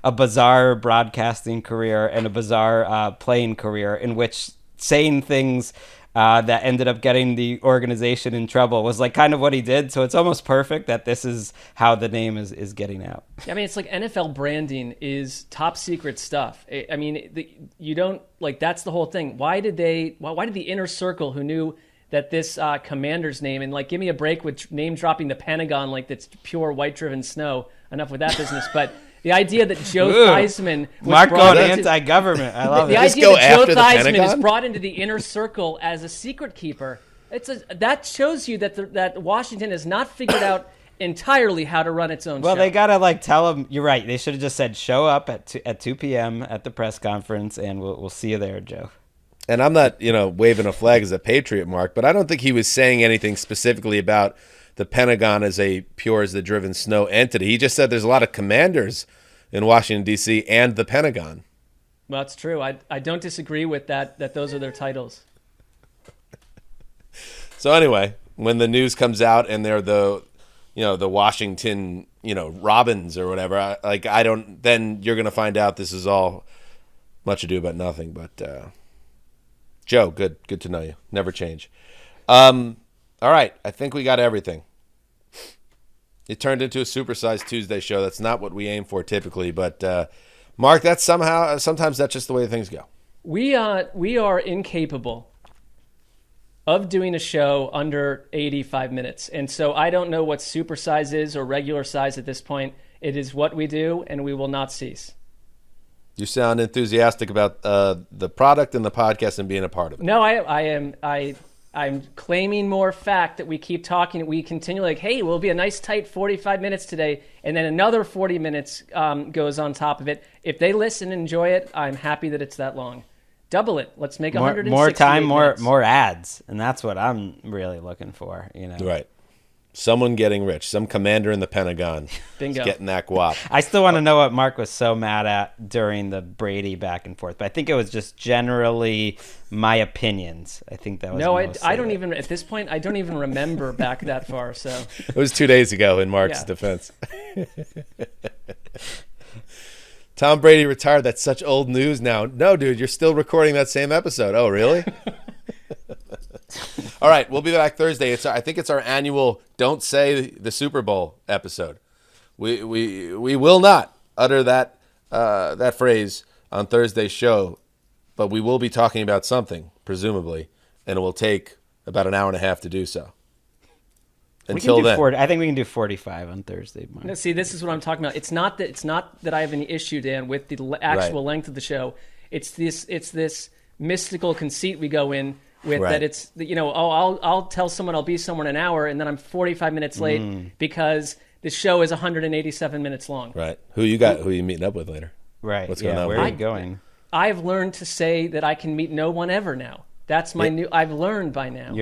a bizarre broadcasting career and a bizarre playing career in which saying things that ended up getting the organization in trouble was like kind of what he did. So it's almost perfect that this is how the name is getting out. I mean, it's like NFL branding is top secret stuff. I mean, you don't like, that's the whole thing. Why did the inner circle who knew that this Commander's name, and like, give me a break with name dropping the Pentagon like that's pure white driven snow. Enough with that business. But the idea that Joe Theismann was Mark going anti-government. I love it. The idea that Joe Theismann is brought into the inner circle as a secret keeper, that shows you that Washington has not figured out entirely how to run its own show. Well, they got to tell him, you're right. They should have just said, show up at 2 p.m. at the press conference, and we'll see you there, Joe. And I'm not, waving a flag as a patriot, Mark, but I don't think he was saying anything specifically about the Pentagon as a pure as the driven snow entity. He just said there's a lot of commanders in Washington, D.C. and the Pentagon. Well, that's true. I don't disagree with that those are their titles. So anyway, when the news comes out and they're the Washington, Robins or whatever, then you're going to find out this is all much ado about nothing. But Joe, good to know you. Never change. All right, I think we got everything. It turned into a supersized Tuesday show. That's not what we aim for typically, but Mark, that's sometimes that's just the way things go. We are incapable of doing a show under 85 minutes, and so I don't know what supersize is or regular size at this point. It is what we do, and we will not cease. You sound enthusiastic about the product and the podcast and being a part of it. No, I'm claiming more fact that we keep talking. We continue like, hey, we'll be a nice tight 45 minutes today, and then another 40 minutes goes on top of it. If they listen and enjoy it, I'm happy that it's that long. Double it. Let's make more 168 time, minutes. more ads, and that's what I'm really looking for. Right. Someone getting rich. Some commander in the Pentagon Bingo. is getting that guap. I still want to know what Mark was so mad at during the Brady back and forth, but I think it was just generally my opinions. I think that was I don't even at this point. I don't even remember back that far. So it was 2 days ago in Mark's defense. Tom Brady retired. That's such old news now. No, dude, you're still recording that same episode. Oh, really? All right, we'll be back Thursday. I think it's our annual "Don't Say the Super Bowl" episode. We will not utter that phrase on Thursday's show, but we will be talking about something, presumably, and it will take about an hour and a half to do so. Until then, I think we can do 45 on Thursday. No, see, this is what I'm talking about. It's not that I have any issue, Dan, with the actual length of the show. It's this mystical conceit we go in with that. It's I'll tell someone I'll be somewhere in an hour, and then I'm 45 minutes late because the show is 187 minutes long. Right. Who you got? Who are you meeting up with later? Right. What's going on? Where are you going? I've learned to say that I can meet no one ever now. That's my new. I've learned by now.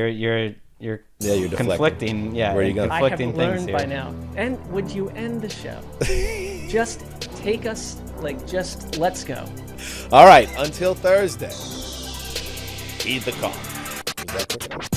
You're deflecting. Yeah, where are you going? I have conflicting learned things by here. now. And would you end the show? Just take us, just let's go. All right, until Thursday. Heed the call. Is that